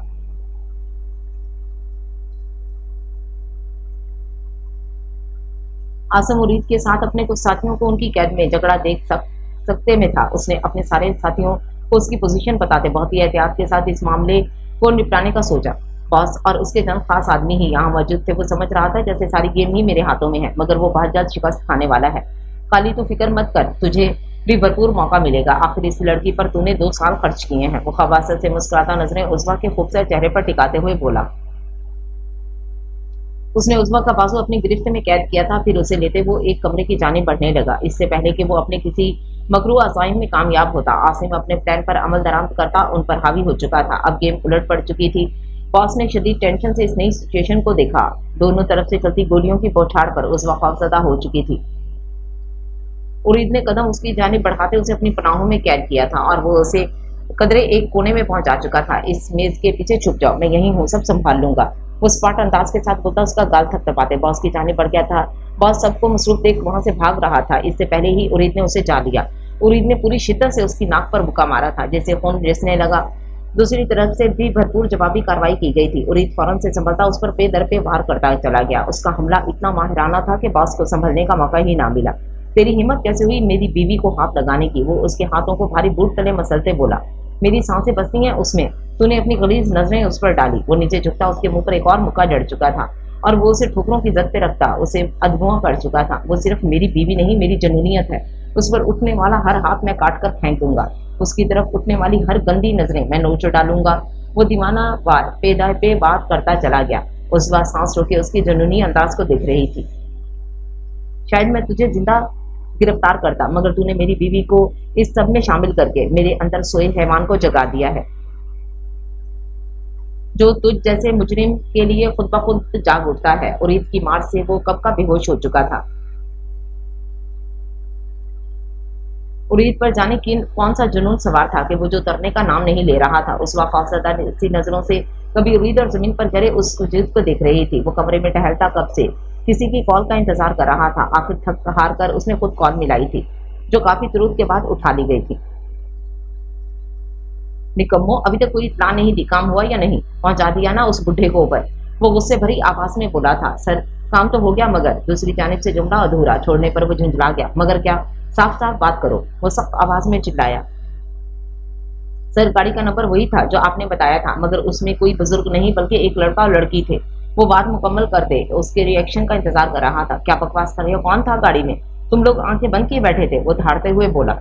आसम उरीद के साथ अपने कुछ साथियों को उनकी कैद में झगड़ा देख सकते में था। उसने अपने सारे साथियों को उसकी पोजीशन बताते बहुत ही एहतियात के साथ इस मामले को निपटाने का सोचा। बॉस और उसके चंद खास आदमी ही यहाँ मौजूद थे। वो समझ रहा था जैसे सारी गेम ही मेरे हाथों में है, मगर वो बहुत जल्द शिकस्त खाने वाला है। काली तू फिक्र मत कर, तुझे भी भरपूर मौका मिलेगा। आखिर इस लड़की पर तूने 2 साल खर्च किए हैं। वो खबासत से मुस्कुराता नजरें उजवा के खूबसूरत चेहरे पर टिकाते हुए बोला। उसने उजवा का बाजू अपनी गिरफ्त में कैद किया था, फिर उसे लेते वो एक कमरे की जानिब बढ़ने लगा। इससे पहले कि वो अपने किसी मकरू अज़ाइम में कामयाब होता, आसिम अपने प्लान पर अमल दरामद करता उन पर हावी हो चुका था। अब गेम उलट पड़ चुकी थी। बॉस ने शदीद टेंशन से इस नई सिचुएशन को देखा। दोनों तरफ से चलती गोलियों की बौछार पर उजवा खौफजदा हो चुकी थी। उरीद ने कदम उसकी जानिब बढ़ाते उसे अपनी पनाहों में कैद किया था और वो उसे कदरे एक कोने में पहुंचा चुका था। इस मेज के पीछे छुप जाओ, मैं यहीं हूँ, सब संभाल लूंगा। वो स्पाट अंदाज के साथ बोलता उसका गाल थपथपाते बॉस की जानिब बढ़ गया था। बॉस सबको मसरूफ देख वहां से भाग रहा था। इससे पहले ही उरीद ने उसे जा लिया। उरीद ने पूरी शिद्दत से उसकी नाक पर मुक्का मारा था, जैसे खून रिसने लगा। दूसरी तरफ से भी भरपूर जवाबी कार्रवाई की गई थी। उरीद फौरन से संभलता उस पर पे दर पे वार करता चला गया। उसका हमला इतना माहिराना था कि बॉस को संभलने का मौका ही ना मिला। तेरी हिम्मत कैसे हुई मेरी बीवी को हाथ लगाने की? वो उसके हाथों को भारी बूट तले मसलते बोला। मेरी सांसें बसती हैं उसमें, तूने अपनी गलीज नजरें उस पर डाली। वो नीचे झुकता, उसके मुंह पर एक और मुक्का जड़ चुका था और वो उसे ठोकरों की जद पे रखता, उसे अधमुआ कर चुका था। वो सिर्फ मेरी बीवी नहीं, मेरी जनूनियत है। उस पर उठने वाला हर हाथ मैं काट कर फेंक दूंगा। उसकी तरफ उठने वाली हर गंदी नजरें मैं नोच डालूंगा। वो दीवाना वार पेदाय पे बात करता चला गया। उस बार सांस रोके उसकी जनूनी अंदाज को देख रही थी। शायद मैं तुझे जिंदा गिरफ्तार करता, मगर तूने मेरी बीवी को इस सब में शामिल करके मेरे अंदर सोए हैवान को जगा दिया है, जो तुझ जैसे मुजरिम के लिए खुद ब खुद जाग उठता है। उरीद की मार से वो कब का बेहोश हो चुका था। उरीद पर जाने कौन सा जुनून सवार था कि वो जो तरने का नाम नहीं ले रहा था। उस वक्त खौफजदा सी नजरों से कभी उरीद और जमीन पर गिरे उस वजूद को देख रही थी। वो कमरे में टहलता कब से किसी की कॉल का इंतजार कर रहा था। आखिर थक हार कर उसने खुद कॉल मिलाई थी, जो काफी तुरुत के बाद उठा ली गई थी। निकम्मो, अभी तक कोई इत्तला नहीं दी, काम हुआ या नहीं? पहुंचा दिया ना उस बुढ़े को ऊपर, वो गुस्से भरी आवाज में बोला था। सर, काम तो हो गया, मगर दूसरी जानिब से जुमला अधूरा छोड़ने पर वो झुंझला गया। मगर क्या? साफ साफ बात करो, वो सख्त आवाज में चिल्लाया। सर, गाड़ी का नंबर वही था जो आपने बताया था, मगर उसमें कोई बुजुर्ग नहीं बल्कि एक लड़का और लड़की थे। वो बात मुकम्मल कर दे, उसके रिएक्शन का इंतजार कर रहा था। क्या बकवास कर रहे हो? कौन था गाड़ी में? तुम लोग आंखें बंद किए बैठे थे, वो धाड़ते हुए बोला।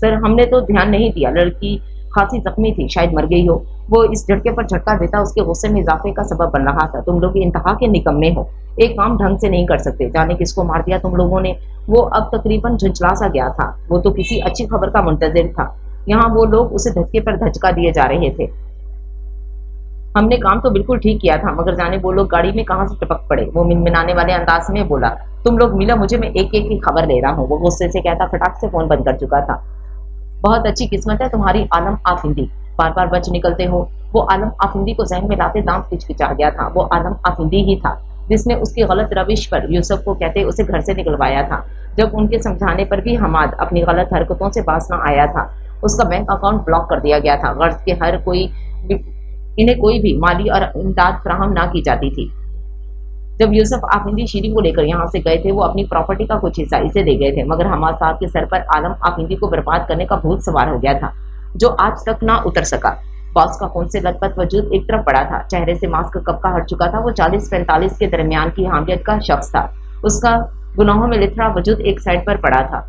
सर, हमने तो ध्यान नहीं दिया, लड़की खासी जख्मी थी, शायद मर गई हो। वो इस झटके पर झटका देता उसके गुस्से में इजाफे का सबब बन रहा था। तुम लोग इंतहा के निकम्मे हो, एक काम ढंग से नहीं कर सकते। जाने किसको मार दिया तुम लोगों ने? वो अब तकरीबन झुंझला सा गया था। वो तो किसी अच्छी खबर का मुंतजिर था। यहाँ वो लोग उसे धक्के पर धचका दिए जा रहे थे। हमने काम तो बिल्कुल ठीक किया था, मगर जाने वो लोग गाड़ी में कहां से टपक पड़े। वो मिनमिनाने वाले अंदाज में बोला। तुम लोग मिला मुझे, मैं एक एक की खबर ले रहा हूँ। वो गुस्से से कहता फटाक से फोन बंद कर चुका था। बहुत अच्छी किस्मत है तुम्हारी आलम आफिंदी, बार बार बच निकलते हो। वो आलम आफिंदी को जहन में लाते दांत खिचखिचा गया था। वो आलम आफिंदी ही था जिसने उसकी गलत रविश पर यूसुफ को कहते उसे घर से निकलवाया था। जब उनके समझाने पर भी हमाद अपनी गलत हरकतों से बाज न आया था, उसका बैंक अकाउंट ब्लॉक कर दिया गया था। गर्ज के इन्हें कोई भी माली और इमदाद फराहम ना की जाती थी। जब यूसुफ आफिंदी शीरी को लेकर यहाँ से गए थे, वो अपनी प्रॉपर्टी का कुछ हिस्सा इसे दे गए थे, मगर हमाद साहब के सर पर आलम आफिंदी को बर्बाद करने का भूत सवार हो गया था, जो आज तक ना उतर सका। बॉस का खून से लथपथ वजूद एक तरफ पड़ा था, चेहरे से मास्क कब का हट चुका था। वो 40-45 के दरमियान की हामियत का शख्स था। उसका गुनाहों में लिथड़ा वजूद एक साइड पर पड़ा था।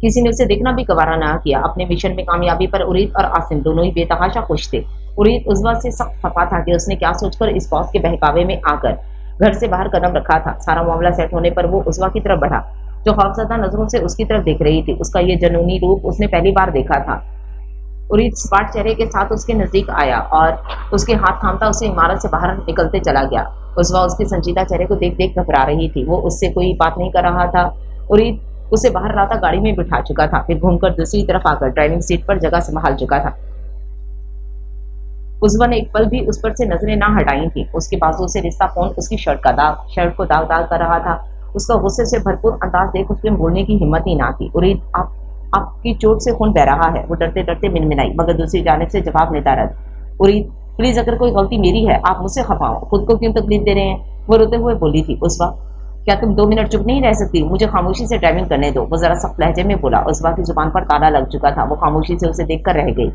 किसी ने उसे देखना भी गवारा न किया। अपने मिशन में कामयाबी पर उरीद और आसिम दोनों ही बेतहाशा खुश थे। उरीद उस वक्त से सख्त खफा था कि उसने क्या सोचकर इस बॉस के बहकावे में आकर घर से बाहर कदम रखा था। सारा मामला सेट होने पर वो उजवा की तरफ बढ़ा, जो खौफजदा नजरों से उसकी तरफ देख रही थी। उसका ये जनूनी रूप उसने पहली बार देखा था। उरीद सपाट चेहरे के साथ उसके नजदीक आया और उसके हाथ थामता उसे इमारत से बाहर निकलते चला गया। उस्वा उसके संजीदा चेहरे को देख देख घबरा रही थी। वो उससे कोई बात नहीं कर रहा था। उरीद उसे बाहर लाता गाड़ी में बिठा चुका था, फिर घूमकर दूसरी तरफ आकर ड्राइविंग सीट पर जगह संभाल चुका था। उस्वा ने एक पल भी उस पर से नजरें ना हटाई थी। उसके बाजू से रिश्ता फोन उसकी शर्ट को दाग दाग कर रहा था। उसका गुस्से से भरपूर अंदाज देख उसके बोलने की हिम्मत ही ना थी। उरीद, आपकी चोट से खून बह रहा है, वो डरते डरते मिनमिनाई, मगर दूसरी जानिब से जवाब नहीं रहा। उरीद, प्लीज, अगर कोई गलती मेरी है आप मुझसे खफा हो, खुद को क्यों तकलीफ दे रहे हैं, वो रोते हुए बोली थी। उस्वा, क्या तुम 2 मिनट चुप नहीं रह सकती? मुझे खामोशी से ड्राइविंग करने दो, वो जरा सख्त लहजे में बोला। उस्वा की जुबान पर ताला लग चुका था। वो खामोशी से उसे देखकर रह गई।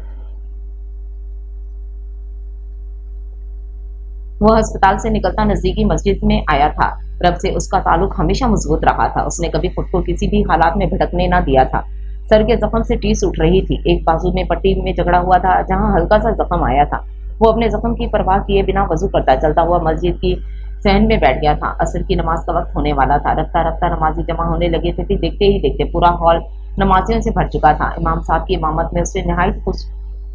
वह अस्पताल से निकलता नजदीकी मस्जिद में आया था। रब से उसका ताल्लुक हमेशा मजबूत रहा था। उसने कभी खुद को किसी भी हालात में भटकने ना दिया था। सर के जख्म से टीस उठ रही थी। एक बाजू में पट्टी में झगड़ा हुआ था जहां हल्का सा जख्म आया था। वो अपने जख्म की परवाह किए बिना वजू करता चलता हुआ मस्जिद की सहन में बैठ गया था। असर की नमाज का वक्त होने वाला था। रफ्ता रफ्ता नमाजी जमा होने लगे थे। देखते ही देखते पूरा हॉल नमाजियों से भर चुका था। इमाम साहब की इमामत में उसने नहायत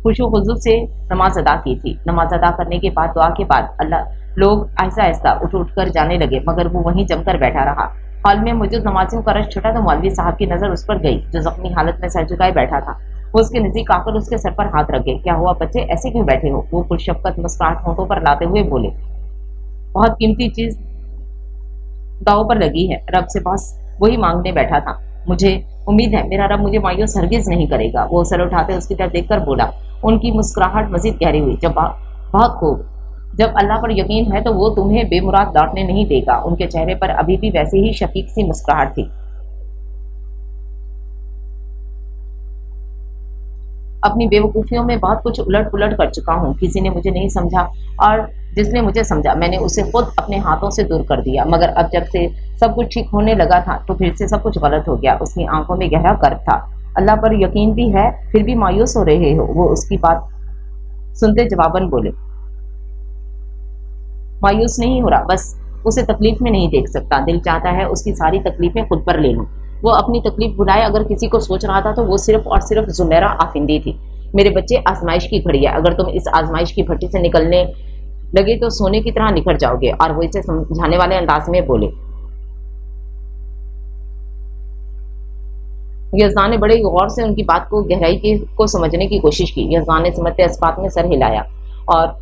खुशू खुजू से नमाज अदा की थी। नमाज अदा करने के बाद, दुआ के बाद, अल्लाह लोग आहिस्ता आहिस्ता उठ उठ कर जाने लगे, मगर वो वहीं जमकर बैठा रहा। हॉल में मौजूद नमाजियों का रश छुटा तो मौलवी साहब की नजर उस पर गई, जो जख्मी हालत में सर झुकाए बैठा था। वो उसके नजदीक आकर उसके सर पर हाथ रख गए। क्या हुआ बच्चे, ऐसे क्यों बैठे हो? वो पुरशफकत मुस्कुराहट होंठों पर लाते हुए बोले। बहुत कीमती चीज दाव पर लगी है, रब से बस वही मांगने बैठा था। मुझे उम्मीद है मेरा रब मुझे मायूस हरगिज नहीं करेगा। वो सर उठाते उसकी तरफ देखकर बोला। उनकी मुस्कुराहट मजीद गहरी हुई। जब बहुत खूब, जब अल्लाह पर यकीन है तो वो तुम्हें बेमुराद लौटने नहीं देगा। उनके चेहरे पर अभी भी वैसे ही शफीक सी मुस्कुराहट थी। अपनी बेवकूफियों में बहुत कुछ उलट पुलट कर चुका हूँ। किसी ने मुझे नहीं समझा और जिसने मुझे समझा मैंने उसे खुद अपने हाथों से दूर कर दिया। मगर अब जब से सब कुछ ठीक होने लगा था तो फिर से सब कुछ गलत हो गया। उसकी आंखों में गहरा कर्ब था। अल्लाह पर यकीन भी है, फिर भी मायूस हो रहे हो? वो उसकी बात सुनते जवाबन बोले। मायूस नहीं हो रहा, बस उसे तकलीफ में नहीं देख सकता। दिल चाहता है उसकी सारी तकलीफें खुद पर ले लूं। वो अपनी तकलीफ बुलाए अगर किसी को सोच रहा था तो वो सिर्फ और सिर्फ जुमेरा आफिंदी थी। मेरे बच्चे, आजमाइश की घड़ी है। अगर तुम इस आजमाइश की भट्टी से निकलने लगे तो सोने की तरह निखर जाओगे। और वो इसे समझाने वाले अंदाज में बोले। यजदान ने बड़े गौर से उनकी बात को गहराई को समझने की कोशिश की। यजदान ने समझते इस्पात में सर हिलाया। और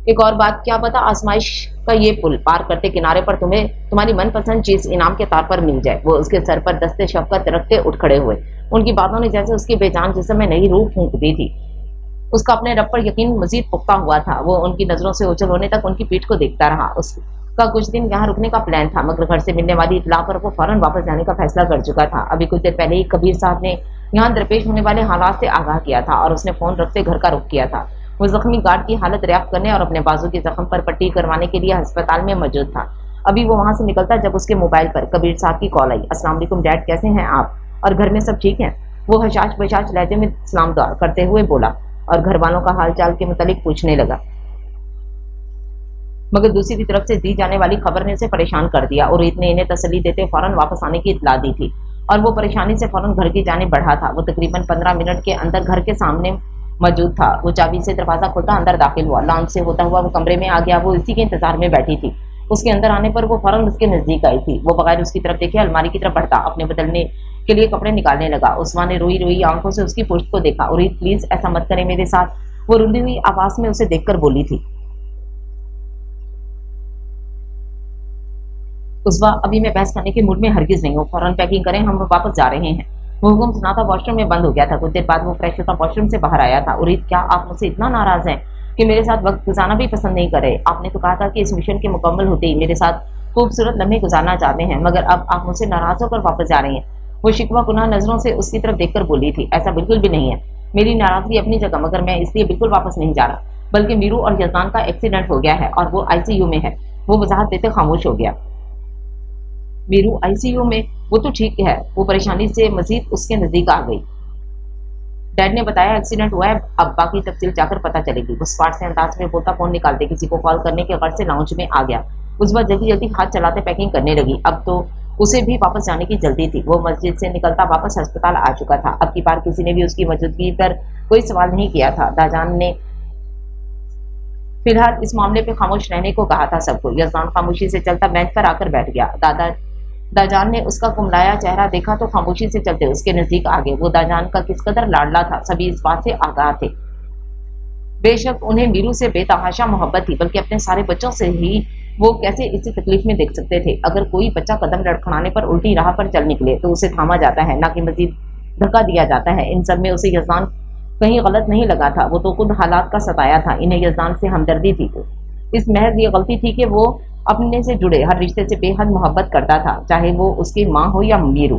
एक और बात, क्या पता आजमाइश का ये पुल पार करते किनारे पर तुम्हें तुम्हारी मनपसंद चीज इनाम के तौर पर मिल जाए। वो उसके सर पर दस्ते शफकत रखते उठ खड़े हुए। उनकी बातों ने जैसे उसकी बेजान जिस्म में नई रूह फूंक दी थी। उसका अपने रब पर यकीन मजीद पुख्ता हुआ था। वो उनकी नजरों से ओझल होने तक उनकी पीठ को देखता रहा। उसका कुछ दिन यहाँ रुकने का प्लान था, मगर घर से मिलने वाली इतला पर वो फौरन वापस जाने का फैसला कर चुका था। अभी कुछ देर पहले ही कबीर साहब ने यहाँ दरपेश होने वाले हालात से आगाह किया था और उसने फोन रखते घर का रुख किया था। वो जख्मी गार्ड की हालत रियाफ्त करने और अपने बाजू के जख्म पर पट्टी करवाने के लिए अस्पताल में मौजूद था। अभी वो वहां से निकलता जब उसके मोबाइल पर कबीर साहब की कॉल आई। अस्सलाम वालेकुम डैड, कैसे हैं आप? और घर में सब ठीक है? वो हशाश बशाश लहजे में सलाम दुआ करते हुए बोला और घर वालों का हाल चाल के मुतालिक पूछने लगा। मगर दूसरी तरफ से दी जाने वाली खबर ने उसे परेशान कर दिया और इतने इन्हें तसल्ली देते फौरन वापस आने की इतला दी थी और वो परेशानी से फौरन घर की जाने बढ़ा था। वो तकरीबन 15 मिनट के अंदर घर के सामने मौजूद था। वो चाबी से दरवाजा खोलता अंदर दाखिल हुआ। लॉन्च से होता हुआ वो कमरे में आ गया। वो इसी के इंतजार में बैठी थी। उसके अंदर आने पर वो फौरन उसके नजदीक आई थी। वो बगैर उसकी तरफ देखे अलमारी की तरफ बढ़ता अपने बदलने के लिए कपड़े निकालने लगा। उस्मा ने रोई रोई आंखों से उसकी पुश्त को देखा। और प्लीज ऐसा मत करें मेरे साथ, वो रुंधी हुई आवाज में उसे देखकर बोली थी। उस्मा, अभी मैं बहस करने के मूड में हरगिज नहीं हूँ। फौरन पैकिंग करें, हम वापस जा रहे हैं। वो हुक्म सुना था, वॉशरूम में बंद हो गया था। कुछ देर बाद वो फ्रेश होता वॉशरूम से बाहर आया था। उरीद, क्या आप मुझसे इतना नाराज हैं कि मेरे साथ वक्त गुजारना भी पसंद नहीं करे? आपने तो कहा था कि इस मिशन के मुकम्मल होते ही मेरे साथ खूबसूरत लम्हे गुजारना चाहते हैं, मगर अब आप मुझसे नाराज होकर वापस जा रहे हैं। वो शिकवा गुनाह नजरों से उसकी तरफ देखकर बोली थी। ऐसा बिल्कुल भी नहीं है। मेरी नाराजगी अपनी जगह, मगर मैं इसलिए बिल्कुल वापस नहीं जा रहा, बल्कि मीरू और यजदान का एक्सीडेंट हो गया है और वो आईसीयू में है। वो वजाहत देते खामोश हो गया। मीरू आईसीयू में? वो तो ठीक है। वो परेशानी से मजीद उसके नजदीक आ गई। डैड ने बताया एक्सीडेंट हुआ है, अब बाकी तफसील जाकर पता चलेगी। वो स्पाट से अंदाज में बोलता फोन निकालते किसी को कॉल करने के गर्ज से लाउंज में आ गया। उस बार जल्दी जल्दी हाथ चलाते पैकिंग करने लगी। अब तो उसे भी वापस जाने की जल्दी थी। वो मस्जिद से निकलता वापस अस्पताल आ चुका था। अब की बार किसी ने भी उसकी मौजूदगी पर कोई सवाल नहीं किया था। दाजान ने फिलहाल इस मामले पे खामोश रहने को कहा था सबको। यजमान खामोशी से चलता बेंच पर आकर बैठ गया। दाजान ने उसका कुमलाया चेहरा देखा तो खामोशी से चलते उसके नजदीक आ गए। वो दाजान का किस कदर लाडला था, सभी इस बात से आगाह थे। बेशक उन्हें मीरू से बेतहाशा मोहब्बत थी, बल्कि अपने सारे बच्चों से ही वो कैसे इसी तकलीफ में देख सकते थे। अगर कोई बच्चा कदम लड़खड़ाने पर उल्टी राह पर चल निकले तो उसे थामा जाता है, ना कि मजीद धक्का दिया जाता है। इन सब में उसे यजमान कहीं गलत नहीं लगा था, वो तो खुद हालात का सताया था। इन्हें यजमान से हमदर्दी थी। इस महज ये गलती थी कि वो अपने से जुड़े हर रिश्ते से बेहद मोहब्बत करता था, चाहे वो उसकी माँ हो या मीरू।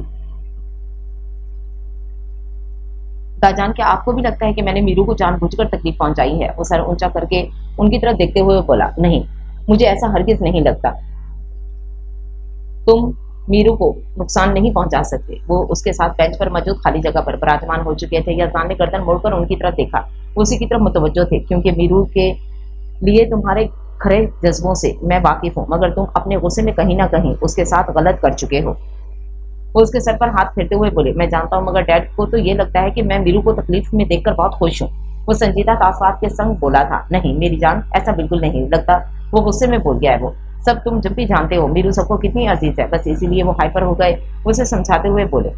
दाजान, क्या आपको भी लगता है कि मैंने मीरू को जानबूझकर तकलीफ पहुंचाई है? वो सर ऊंचा करके उनकी तरफ देखते हुए बोला, नहीं, मुझे ऐसा हरगिज नहीं लगता। तुम मीरू को नुकसान नहीं पहुंचा सकते। वो उसके साथ बेंच पर मौजूद खाली जगह पर विराजमान हो चुके थे। यजमान ने गर्दन मोड़कर उनकी तरफ देखा। वो उसी की तरफ मुतवज्जो थे। क्योंकि मीरू के लिए तुम्हारे खरे जज्बों से मैं वाकिफ हूँ, मगर तुम अपने गुस्से में कहीं ना कहीं उसके साथ गलत कर चुके हो। वो उसके सर पर हाथ फेरते हुए बोले, मैं जानता हूँ, मगर डैड को तो ये लगता है कि मैं मीरू को तकलीफ में देखकर बहुत खुश हूँ। वो संजीदा तासरात के संग बोला था, नहीं मेरी जान, ऐसा बिल्कुल नहीं लगता। वो गुस्से में बोल गया है। वो सब तुम जब भी जानते हो मीरू सबको कितनी अजीज है, बस इसीलिए वो हाइपर हो गए। उसे समझाते हुए बोले,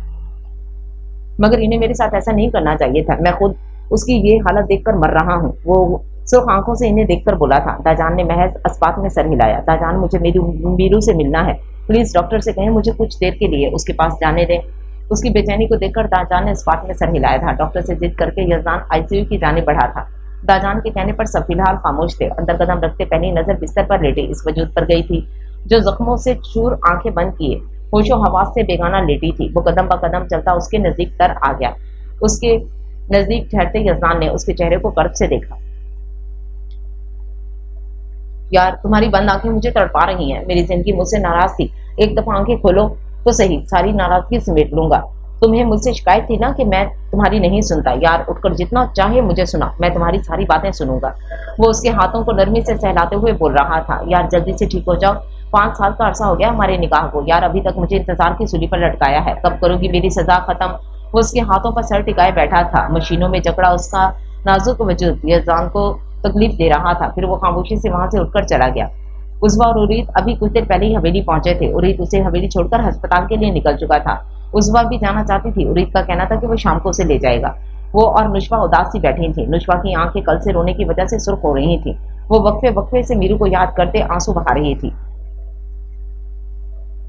मगर इन्हें मेरे साथ ऐसा नहीं करना चाहिए था। मैं खुद उसकी ये हालत देखकर मर रहा हूँ। वो सुर्ख आंखों से इन्हें देखकर बोला था। दाजान ने महज अस्पात में सर हिलाया। दाजान, मुझे मीरू से मिलना है, प्लीज डॉक्टर से कहें मुझे कुछ देर के लिए उसके पास जाने दें। उसकी बेचैनी को देखकर दाजान ने अस्पात में सर हिलाया था। डॉक्टर से जिद करके यजमान आईसीयू की जाने बढ़ा था। दाजान के कहने पर सब फिलहाल खामोश थे। अंदर कदम रखते पहली नजर बिस्तर पर लेटे इस वजूद पर गई थी जो जख्मों से चूर आंखें बंद किए होशो हवास से बेगाना लेटी थी। वो कदम ब कदम चलता उसके नजदीक तर आ गया। उसके नजदीक ठहरते यजमान ने उसके चेहरे को कर्ब से देखा। यार, तुम्हारी बंद आंखें मुझे तड़पा रही हैं। मेरी जिंदगी मुझसे नाराज थी। एक दफा आंखें खोलो तो सही, सारी नाराजगी समेट लूंगा। तुम्हें मुझसे शिकायत थी ना कि मैं तुम्हारी नहीं सुनता। यार, उठकर जितना चाहे मुझे सुना, मैं तुम्हारी सारी बातें सुनूंगा। वो उसके हाथों को नरमी से सहलाते हुए बोल रहा था। यार, जल्दी से ठीक हो जाओ। 5 साल का अरसा हो गया हमारे निकाह को। यार, अभी तक मुझे इंतजार की सूली पर लटकाया है। कब करोगी मेरी सजा खत्म? वो उसके हाथों पर सर टिकाए बैठा था। मशीनों में जकड़ा उसका नाजुक वजूद यजान को तकलीफ दे रहा था। फिर वो खामोशी से वहां से उठकर चला गया। उस्वा और उरीद अभी कुछ देर पहले ही हवेली पहुंचे थे। उरीद उसे हवेली छोड़कर अस्पताल के लिए निकल चुका था। उस्वा भी जाना चाहती थी। उरीद का कहना था कि वो शाम को उसे ले जाएगा। वो और नुशवा उदास सी बैठी थी। नुशवा की आंखें कल से रोने की वजह से सुर्ख हो रही थी। वो वक्फे वक्फे से मीरू को याद करते आंसू बहा रही थी।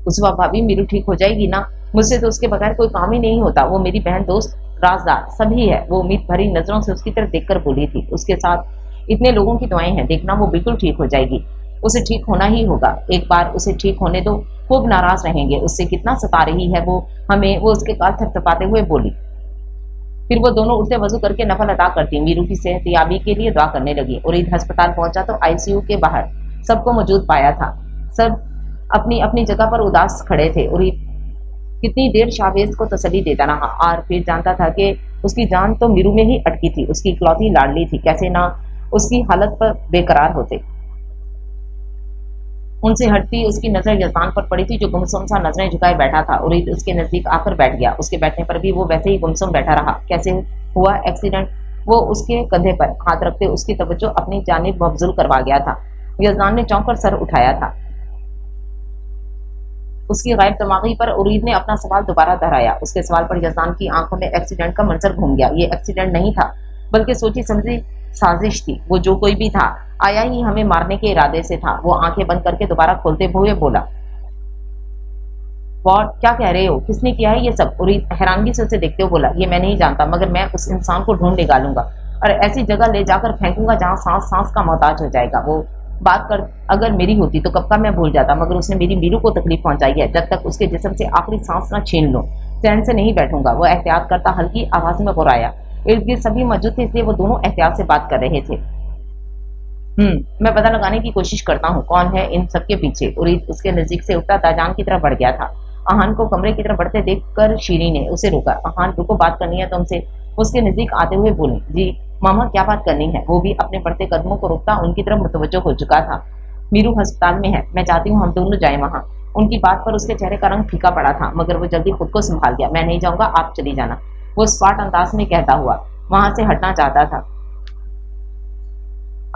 उस्वा, भाभी मीरू ठीक हो जाएगी ना? मुझसे तो उसके बगैर कोई काम ही नहीं होता। वो मेरी बहन, दोस्त, राजदार सभी है। वो उम्मीद भरी नजरों से उसकी तरफ देखकर बोली थी। उसके साथ इतने लोगों की दुआएं हैं, देखना वो बिल्कुल ठीक हो जाएगी। उसे ठीक होना ही होगा। एक बार उसे ठीक होने दो। खूब नाराज रहेंगे। उससे कितना सता रही है वो हमें। वो उसके काल थपथपाते हुए बोली। फिर वो दोनों उठते वजू करके नफल अदा करती मीरू की सेहतयाबी के लिए दुआ करने लगी। उरीद अस्पताल पहुंचा तो आईसीयू के बाहर सबको मौजूद पाया था। सब अपनी अपनी जगह पर उदास खड़े थे। उरीद कितनी देर शाहवेज को तसल्ली देता रहा और फिर जानता था कि उसकी जान तो मीरू में ही अटकी थी। उसकी इकलौती लाडली थी, कैसे ना उसकी हालत पर बेकरार होते। उनसे हटती उसकी नजर यजमान पर पड़ी थी जो गुमसुम सा नजरें झुकाए बैठा था। उरीद उसके नजदीक आकर बैठ गया। उसके बैठने पर भी वो वैसे ही गुमसुम बैठा रहा। कैसे हुआ एक्सीडेंट? वो उसके कंधे पर हाथ रखते उसकी तवज्जो अपनी जानिब मबजूल करवा गया था। यजमान ने चौंक कर सर उठाया था। उसकी गायब दिमागी पर उरीद ने अपना सवाल दोबारा दोहराया। उसके सवाल पर यजमान की आंखों में एक्सीडेंट का मंजर घूम गया। ये एक्सीडेंट नहीं था, बल्कि सोची समझी साजिश थी। वो जो कोई भी था, आया ही हमें मारने के इरादे से था। वो आंखें बंद करके दोबारा खोलते हुए बोला, वॉट, क्या कह रहे हो? किसने किया है ये सब? उरीद हैरानगी से उसे देखते हुए बोला, ये मैं नहीं जानता, मगर मैं उस इंसान को ढूंढ निकालूंगा और ऐसी जगह ले जाकर फेंकूंगा जहां सांस सांस का मोहताज हो जाएगा। वो बात कर अगर मेरी होती तो कब का मैं भूल जाता, मगर उसने मेरी मीरू को तकलीफ पहुंचाई है। जब तक उसके जिस्म से आखिरी सांस न छीन लो, चैन से नहीं बैठूंगा। वो एहतियात करता हल्की आवाज में गुर्राया। इर्द गिर्द सभी मौजूद थे, इसलिए वो दोनों एहतियात से बात कर रहे थे। मैं पता लगाने की कोशिश करता हूँ कौन है इन सबके पीछे। उरीद उसके नजदीक से उठता दाजान की तरफ बढ़ गया था। अहान को कमरे की तरफ बढ़ते देखकर शीरी ने उसे रोका। अहान, रुको, बात करनी है तुमसे। उसके नजदीक आते हुए बोली, जी मामा, क्या बात करनी है? वो भी अपने बढ़ते कदमों को रोकता उनकी तरफ मुतवज्जो हो चुका था। मीरू अस्पताल में है, मैं चाहती हूँ हम दोनों जाए वहां। उनकी बात पर उसके चेहरे का रंग फीका पड़ा था, मगर वो जल्दी खुद को संभाल गया। मैं नहीं जाऊंगा, आप चली जाना, वो स्पाट अंदाज में कहता हुआ। वहां से हटना चाहता था।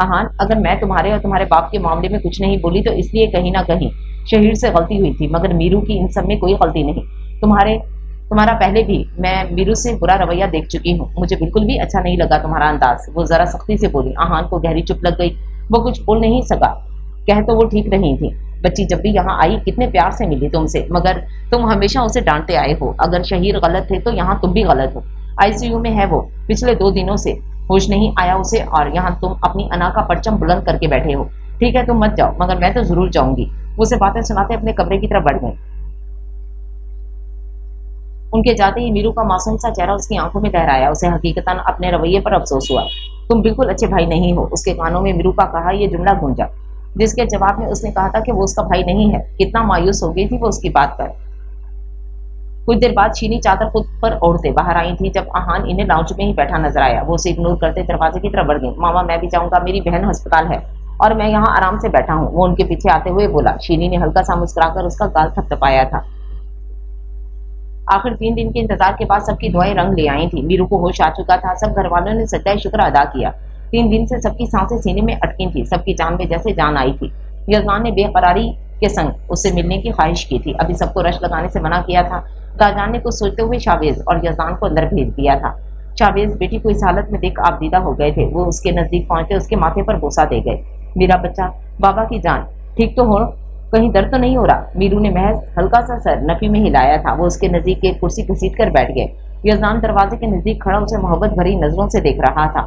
आहान, अगर मैं तुम्हारे और तुम्हारे बाप के मामले में कुछ नहीं बोली तो इसलिए कहीं ना कहीं शहीर से गलती हुई थी, मगर मीरू की इन सब में कोई गलती नहीं। तुम्हारा पहले भी मैं मीरू से बुरा रवैया देख चुकी हूँ। मुझे बिल्कुल भी अच्छा नहीं लगा तुम्हारा अंदाज। वो जरा सख्ती से बोली। आहान को गहरी चुप लग गई। वो कुछ बोल नहीं सका। कह तो वो ठीक रही थी। बच्ची जब भी यहाँ आई कितने प्यार से मिली तुमसे, मगर तुम हमेशा उसे डांटते आए हो। अगर शहीर गलत थे तो यहाँ तुम भी गलत हो। आईसीयू में है वो, पिछले 2 दिनों से होश नहीं आया उसे, और यहाँ तुम अपनी अना का परचम बुलंद करके बैठे हो। ठीक है, तुम मत जाओ, मगर मैं तो जरूर जाऊंगी। उसे बातें सुनाते अपने कमरे की तरफ बढ़ गए। उनके जाते ही मीरू का मासूम सा चेहरा उसकी आंखों में लहराया। उसे हकीकतन अपने रवैये पर अफसोस हुआ। तुम बिल्कुल अच्छे भाई नहीं हो। उसके कानों में मीरू का कहा यह जुमला गूंजा, जिसके जवाब में उसने कहा था कि वो उसका भाई नहीं है। कितना मायूस हो गई थी वो उसकी बात पर। कुछ देर बाद शीनी चादर खुद पर ओढ़ते बाहर आई थी। जब आहान इन्हें लाउंज में ही बैठा नजर आया, वो उसे इग्नोर करते दरवाजे की तरफ बढ़ गई। मामा, मैं भी जाऊंगा, मेरी बहन अस्पताल है और मैं यहाँ आराम से बैठा हूँ, वो उनके पीछे आते हुए बोला। शीनी ने हल्का सा मुस्कुराकर उसका गाल थपथपाया था। आखिर 3 दिन के इंतजार के बाद सबकी दुआएं रंग ले आई थी। मीरू को होश आ चुका था। सब घर वालों ने सच्चाई शुक्र अदा किया। 3 दिन से सबकी सांसें सीने में अटकी थी। सबकी जान में जैसे जान आई थी। यजमान ने बेकरारी के संग उससे मिलने की ख्वाहिश की थी। अभी सबको रश लगाने से मना किया था। दाजान ने कुछ सोचते हुए शावेज और यजमान को अंदर भेज दिया था। शावेज बेटी को इस हालत में देख आपदीदा हो गए थे। वो उसके नजदीक पहुंचते उसके माथे पर बोसा दे गए। मेरा बच्चा, बाबा की जान, ठीक तो हो? कहीं दर्द तो नहीं हो रहा? मीरू ने महज हल्का सा सर नफी में हिलाया था। वो उसके नजदीक एक कुर्सी घसीट कर बैठ गए। यजमान दरवाजे के नजदीक खड़ा उसे मोहब्बत भरी नजरों से देख रहा था।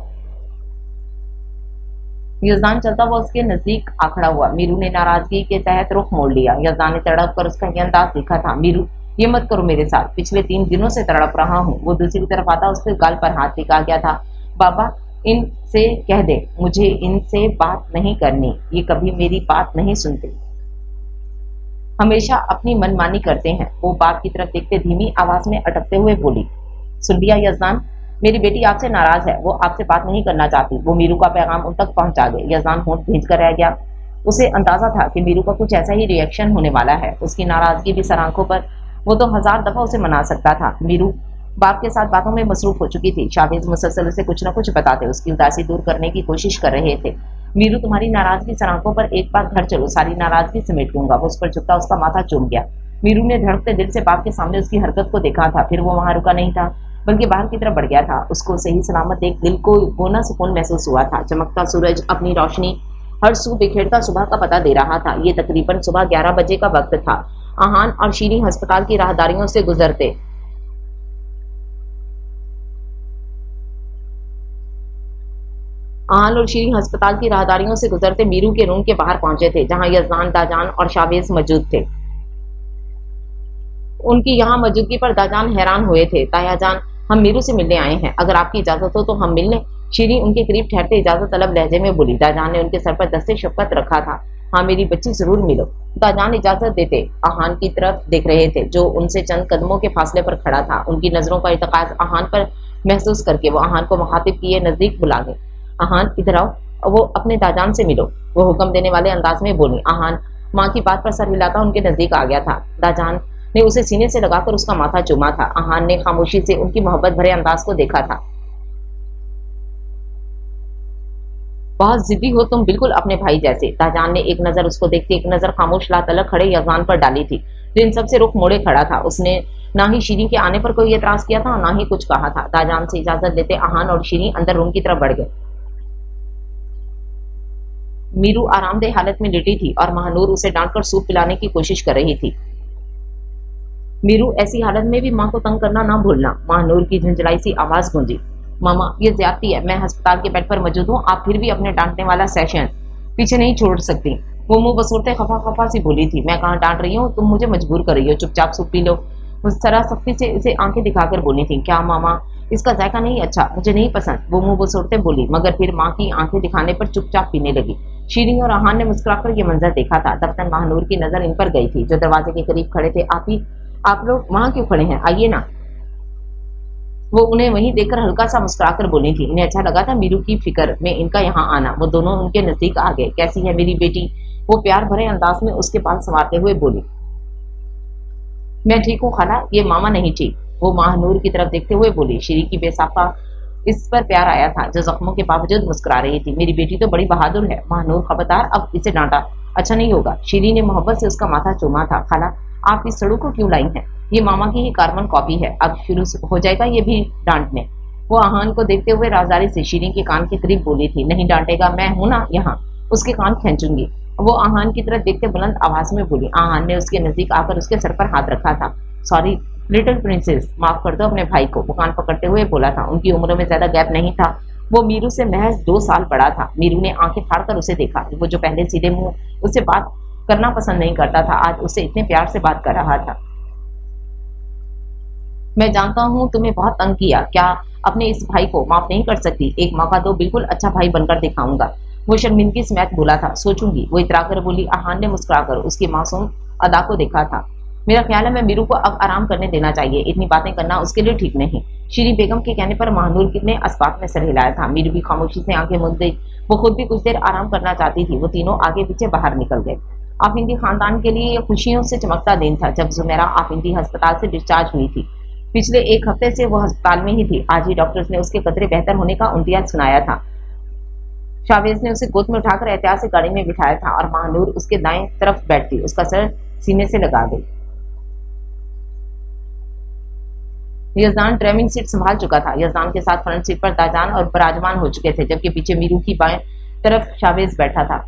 यजमान चलता हुआ उसके नजदीक आ खड़ा हुआ। मीरू ने नाराजगी के तहत रुख मोड़ लिया। यजमान ने तड़प कर उसका ये अंदाज देखा था। मीरू, ये मत करो मेरे साथ, पिछले 3 दिनों से तड़प रहा हूँ। वो दूसरी तरफ आता उसके गाल पर हाथ टिका गया था। बाबा, इनसे कह दे मुझे इनसे बात नहीं करनी। ये कभी मेरी बात नहीं सुनते, हमेशा अपनी मनमानी करते हैं। वो बाप की तरफ देखते धीमी आवाज में अटकते हुए बोली। सुन लिया यजमान, मेरी बेटी आपसे नाराज है। वो आपसे बात नहीं करना चाहती। वो मीरू का पैगाम उन तक पहुंचा गए। यजमान होंठ भींच कर रह गया। उसे अंदाजा था कि मीरू का कुछ ऐसा ही रिएक्शन होने वाला है। उसकी नाराजगी भी सर आंखों पर। वो तो 1000 दफा उसे मना सकता था। मीरू बाप के साथ बातों में मसरूफ हो चुकी थी। शावेज मुसलसल उसे कुछ न कुछ बताते, उसकी उदासी दूर करने की कोशिश कर रहे थे। मीरू, तुम्हारी नाराजगी सरांखों पर, एक बार घर चलो, सारी नाराजगी समेट लूंगा। वो उस पर झुकता उसका माथा चूम गया। मीरू ने धड़कते दिल से बाप के सामने उसकी हरकत को देखा था। फिर वो वहां रुका नहीं था, बल्कि बाहर की तरफ बढ़ गया था। उसको सही सलामत देख दिल को गोना सुकून महसूस हुआ था। चमकता सूरज अपनी रोशनी हर सू बिखेरता सुबह का पता दे रहा था। ये तकरीबन सुबह 11 बजे का वक्त था। आहान और शीनी अस्पताल की राहदारियों से गुजरते आहान और शीनी अस्पताल की राहदारियों से गुजरते मीरू के रूम के बाहर पहुंचे थे, जहां यजमान, दाजान और शावेज मौजूद थे। उनकी यहाँ मौजूदगी पर दाजान हैरान हुए थे। ताया जान, हम मीरू से मिलने आए हैं, अगर आपकी इजाजत हो तो हम मिल लें। शीनी उनके करीब ठहरते इजाजत तलब लहजे में बोली। दाजान ने उनके सर पर दस्ते शफकत रखा था। हाँ मेरी बच्ची, जरूर मिलो। दाजान इजाजत देते आहान की तरफ देख रहे थे, जो उनसे चंद कदमों के फासले पर खड़ा था। उनकी नजरों का इतकाज आहान पर महसूस करके वो आहान को मुखातिब किए नजदीक बुला गए। आहान, इधर आओ। वो अपने दाजान से मिलो, वो हुक्म देने वाले अंदाज में बोली। आहान माँ की बात पर सर हिलाता उनके नजदीक आ गया था। दाजान ने उसे सीने से लगाकर उसका माथा चूमा था। आहान ने खामोशी से उनकी मोहब्बत भरे अंदाज को देखा था। बहुत जिद्दी हो तुम, बिल्कुल अपने भाई जैसे। दाजान ने एक नजर उसको देखते एक नजर खामोश लातलक खड़े यजमान पर डाली थी, जो इन सबसे रुख मोड़े खड़ा था। उसने ना ही शीरी के आने पर कोई एतराज किया था, ना ही कुछ कहा था। दाजान से इजाजत देते आहान और शीरी अंदर रूम की तरफ बढ़ गए। मीरू आरामदेह हालत में लेटी थी और महानूर उसे डांटकर सूप पिलाने की कोशिश कर रही थी। मीरू, ऐसी हालत में भी माँ को तंग करना ना भूलना। महानूर की झंझलाई सी आवाज गूंजी। मामा, ये ज्यादती है। मैं अस्पताल के बेड पर मौजूद हूँ, आप फिर भी अपने डांटने वाला सेशन पीछे नहीं छोड़ सकती। वो मुंह बसूरते खफा खफा सी बोली थी। मैं कहाँ डांट रही हूँ, तुम मुझे मजबूर कर रही हो, चुपचाप सूप पी लो। उस तरह सख्ती से इसे आंखें दिखाकर बोली थी। क्या मामा, इसका जायका नहीं अच्छा, मुझे नहीं पसंद। वो मुंह बसूरते बोली, मगर फिर माँ की आंखें दिखाने पर चुपचाप पीने लगी। शीरी और आहान ने मुस्कुराकर ये मंजर देखा था। दफ्तर महानूर की नजर इन पर गई थी, जो दरवाजे के करीब खड़े थे। आप लोग वहां क्यों खड़े हैं, आइए ना। वो उन्हें वहीं देखकर हल्का सा मुस्कुराकर बोली थी। इन्हें अच्छा लगा था मीरू की फिक्र में इनका यहाँ आना। वो दोनों उनके नजदीक आ गए। कैसी है मेरी बेटी, वो प्यार भरे अंदाज में उसके पास संवारते हुए बोली। मैं ठीक हूँ खाला, ये मामा नहीं ठीक, वो महानूर की तरफ देखते हुए बोली। शीरी की बेसाफा इस पर प्यार आया था जो जख्मों के बावजूद मुस्कुरा रही थी। मेरी बेटी तो बड़ी बहादुर है। महानूर खबरदार, अब इसे डांटा अच्छा नहीं होगा। शीरी ने मोहब्बत से उसका माथा चूमा था। खाला, आप इस सड़ू को क्यों लाई हैं? ये मामा की ही कार्बन कॉपी है। अब शुरू हो जाएगा ये भी डांटने। वो आहान को देखते हुए राजदारी से शीरी के कान के करीब बोली थी, नहीं डांटेगा, मैं हूं ना यहाँ, उसके कान खींचूंगी। वो आहान की तरफ देखते बुलंद आवाज में बोली। आहान ने उसके नजदीक आकर उसके सर पर हाथ रखा था। सॉरी लिटिल प्रिंसेस, माफ कर दो अपने भाई को, वो कान पकड़ते हुए बोला था। उनकी उम्र में ज्यादा गैप नहीं था। वो मीरू से महज 2 साल बड़ा था। मीरू ने आंखें फाड़कर उसे देखा। वो जो पहले सीधे मुंह उससे बात करना पसंद नहीं करता था, आज उससे इतने प्यार से बात कर रहा था। मैं जानता हूँ तुम्हें बहुत तंग किया, क्या अपने इस भाई को माफ नहीं कर सकती? एक मौका दो, बिल्कुल अच्छा भाई बनकर दिखाऊंगा। वो शर्मिंदगी समेत बोला था। सोचूंगी, वो इतराकर बोली। आहान ने मुस्कुराकर उसकी मासूम अदा को देखा था। मेरा ख्याल है मैं मीरू को अब आराम करने देना चाहिए, इतनी बातें करना उसके लिए ठीक नहीं। शीरी बेगम के कहने पर महानूर ने अस्पात में सर हिलाया था। मीरू भी खामोशी से आंखें मूंद गई। वो खुद भी कुछ देर आराम करना चाहती थी। वो तीनों आगे पीछे बाहर निकल गए। आफिंदी खानदान के लिए यह खुशियों से चमकता दिन था जब जुमेरा आफिंदी अस्पताल से डिस्चार्ज हुई थी। पिछले 1 हफ्ते से वो अस्पताल में ही थी। आज ही डॉक्टर्स ने उसके कदरे बेहतर होने का इम्तियाज सुनाया था। शावेज ने उसे गोद में उठाकर एहतियात से गाड़ी में बिठाया था और महानूर उसके दाएं तरफ बैठती उसका सर सीने से लगा गई। यजदान ड्राइविंग सीट संभाल चुका था। यजदान के साथ फ्रंट सीट पर दाजान और बराजमान हो चुके थे, जबकि पीछे मीरू की बाएं तरफ शावेज बैठा था।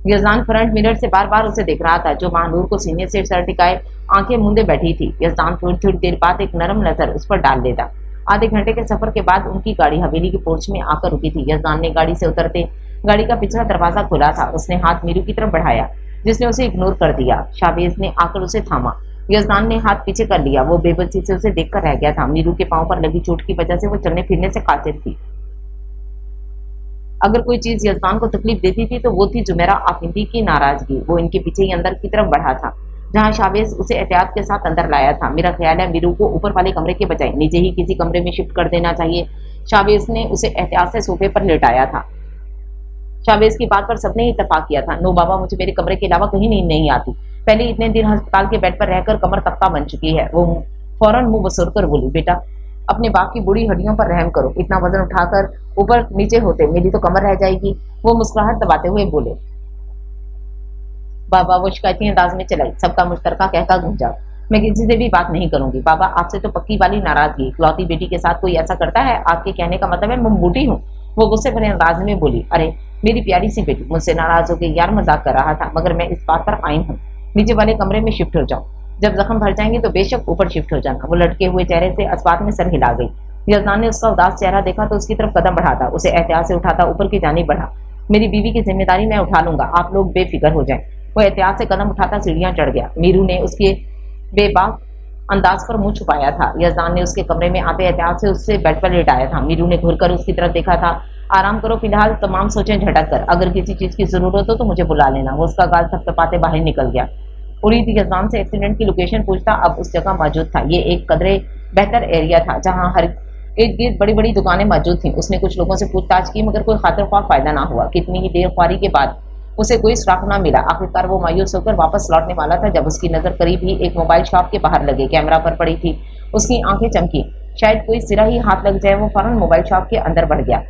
यजदान फ्रंट मिरर से बार बार उसे देख रहा था, जो महानूर को सीने से सर टिकाए आंखें मूंदे बैठी थी। यजदान थोड़ी देर बाद एक नरम नजर उस पर डाल लेता। आधे घंटे के सफर के बाद उनकी गाड़ी हवेली के पोर्च में आकर रुकी थी। यजदान ने गाड़ी से उतरते गाड़ी का पिछला दरवाजा खुला था। उसने हाथ मीरू की तरफ बढ़ाया, जिसने उसे इग्नोर कर दिया। शावेज ने आकर उसे थामा। यजदान ने हाथ पीछे कर लिया। वो बेबसी से उसे देखकर रह गया था। मीरू के पांव पर लगी चोट की वजह से वो चलने फिरने से कासिर थी। अगर कोई चीज यजदान को तकलीफ देती थी तो वो थी जुमेरा आफिंदी की नाराजगी। वो इनके पीछे ही अंदर की तरफ बढ़ा था, जहां शावेज उसे एहतियात के साथ अंदर लाया था। मेरा ख्याल है मीरू को ऊपर वाले कमरे के बजाय नीचे ही किसी कमरे में शिफ्ट कर देना चाहिए। शावेज ने उसे एहतियात से सोफे पर लेटाया था। शावेज की बात पर सबने ही इत्तेफाक किया था। नो बाबा, मुझे मेरे कमरे के अलावा कहीं नींद नहीं आती। पहले इतने दिन अस्पताल के बेड पर रहकर कमर तख्ता बन चुकी है। वो फौरन मुंह बसोर कर बोली, बेटा अपने बाप की बुरी हड्डियों पर रहम करो, इतना वजन उठाकर ऊपर नीचे होते मेरी तो कमर रह जाएगी। वो मुस्कुराहट दबाते हुए बोले। बाबा वो शिकायती अंदाज में चलाई, सबका मुश्तरका कहका गूंजा। मैं किसी से भी बात नहीं करूंगी बाबा, आपसे तो पक्की वाली नाराजगी। इकलौती बेटी के साथ कोई ऐसा करता है? आपके कहने का मतलब है मैं बूढ़ी हूँ? वो गुस्से भरे अंदाज में बोली। अरे मेरी प्यारी सी बेटी, मुझसे नाराज हो गई? यार मजाक कर रहा था, मगर मैं इस बात पर कायम हूँ। नीचे वाले कमरे में शिफ्ट हो जाओ, जब जख्म भर जाएंगे तो बेशक ऊपर शिफ्ट हो जाना। वो लटके हुए चेहरे से अस्पात में सर हिला गई। यजदान ने उसका उदास चेहरा देखा तो उसकी तरफ कदम बढ़ाता, उसे एहतियात से उठाता ऊपर की जानिब बढ़ा। मेरी बीवी की जिम्मेदारी मैं उठा लूंगा, आप लोग बेफिक्र हो जाएं। वो एहतियात से कदम उठाता सीढ़ियां चढ़ गया। मीरू ने उसके बेबाक अंदाज पर मुंह छुपाया था। यजदान ने उसके कमरे में आते एहतियात से उससे बेड पर लेटाया था। मीरू ने घुरकर उसकी तरफ देखा था। आराम करो, फिलहाल तमाम सोचें झटक कर, अगर किसी चीज की जरूरत हो तो मुझे बुला लेना। वो उसका गाल थपथपाते बाहर निकल गया। उरीद यजदान से एक्सीडेंट की लोकेशन पूछता, अब उस जगह मौजूद था। ये एक कदरे बेहतर एरिया था जहां हर इर्द गिर्द बड़ी बड़ी दुकानें मौजूद थीं। उसने कुछ लोगों से पूछताछ की, मगर कोई खातिर ख्वाह फायदा ना हुआ। कितनी ही देर ख्वारी के बाद उसे कोई सुराग न मिला। आखिरकार वो मायूस होकर वापस लौटने वाला था जब उसकी नजर करीब ही एक मोबाइल शॉप के बाहर लगे कैमरा पर पड़ी थी। उसकी आंखें चमकी, शायद कोई सिरा ही हाथ लग जाए। वो फौरन मोबाइल शॉप के अंदर बढ़ गया।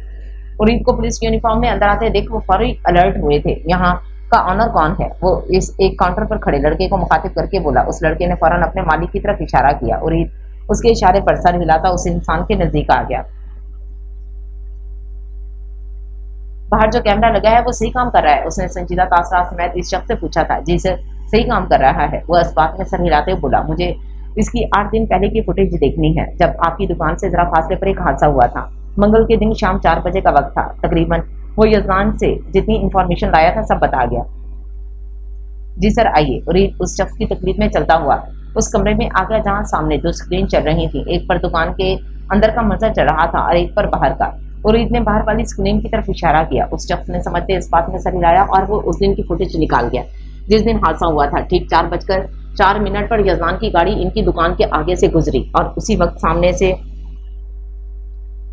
उरीद को पुलिस यूनिफॉर्म में अंदर आते देख वो फौरी अलर्ट हुए थे। यहाँ का ऑनर कौन है? वो इस एक काउंटर पर खड़े लड़के को मुखातिब करके बोला। उस लड़के ने फौरन अपने मालिक की तरफ इशारा किया। उरीद उसके इशारे पर सर हिलाता उस इंसान के नजदीक आ गया। बाहर जो कैमरा लगा है वो सही काम कर रहा है? उसने संजीदा तासरा समेत इस शख्स से पूछा था। जी सर, सही काम कर रहा है। वो अस्पात में सर हिलाते हुए बोला, मुझे इसकी 8 दिन पहले की फुटेज देखनी है, जब आपकी दुकान से जरा फासले पर एक हादसा हुआ था। मंगल के दिन शाम 4 बजे का वक्त था तकरीबन। वो यजमान से जितनी इंफॉर्मेशन लाया था सब बता गया। जी सर, आइए। उरीद उस शख्स की तकलीफ में चलता हुआ उस कमरे में आ गया जहाँ सामने 2 स्क्रीन चल रही थी। एक पर दुकान के अंदर का मंजर चल रहा था और एक पर बाहर का। उरीद ने बाहर वाली स्क्रीन की तरफ इशारा किया। उस शख्स ने समझते इस बात में सर हिलाया और वो उस दिन की फुटेज निकाल गया जिस दिन हादसा हुआ था। ठीक 4:04 पर यजमान की गाड़ी इनकी दुकान के आगे से गुजरी और उसी वक्त सामने से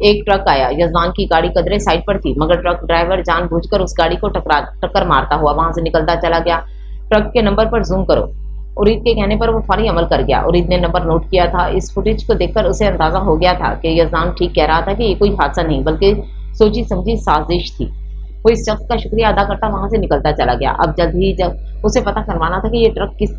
एक ट्रक आया। यजमान की गाड़ी कदरे साइड पर थी, मगर ट्रक ड्राइवर जानबूझकर उस गाड़ी को टक्कर मारता हुआ वहां से निकलता चला गया। ट्रक के नंबर पर जूम करो। उरीद के कहने पर वो फौरी अमल कर गया। उरीद ने नंबर नोट किया था। इस फुटेज को देखकर उसे अंदाजा हो गया था कि यज़ान ठीक कह रहा था कि ये कोई हादसा नहीं बल्कि सोची समझी साजिश थी। वो इस शख्स का शुक्रिया अदा करता वहां से निकलता चला गया। अब जब उसे पता करवाना था कि ये ट्रक किस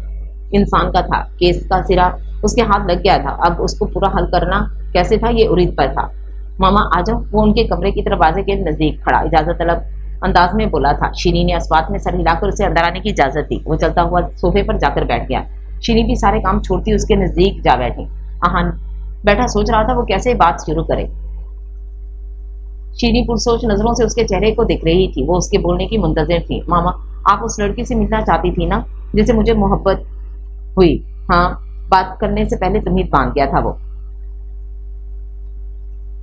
इंसान का था। केस का सिरा उसके हाथ लग गया था। अब उसको पूरा हल करना कैसे था ये उरीद पर था। मामा आ जाओ, वो उनके कमरे की दरवाजे के नजदीक खड़ा इजाजत तलब अंदाज में बोला था। शीनी ने अस्वात में सर हिलाकर उसे अंदर आने की इजाजत दी। वो चलता हुआ सोफे पर जाकर बैठ गया। शीनी भी सारे काम छोड़ती उसके नजदीक जा बैठी। आहान बैठा सोच रहा था वो कैसे बात शुरू करे। शीनी पुरसोच नजरों से उसके चेहरे को देख रही थी। वो उसके बोलने की मुंतजिर थी। मामा, आप उस लड़की से मिलना चाहती थी ना जिसे मुझे मोहब्बत हुई? हाँ, बात करने से पहले तुम्हें बांध गया था वो।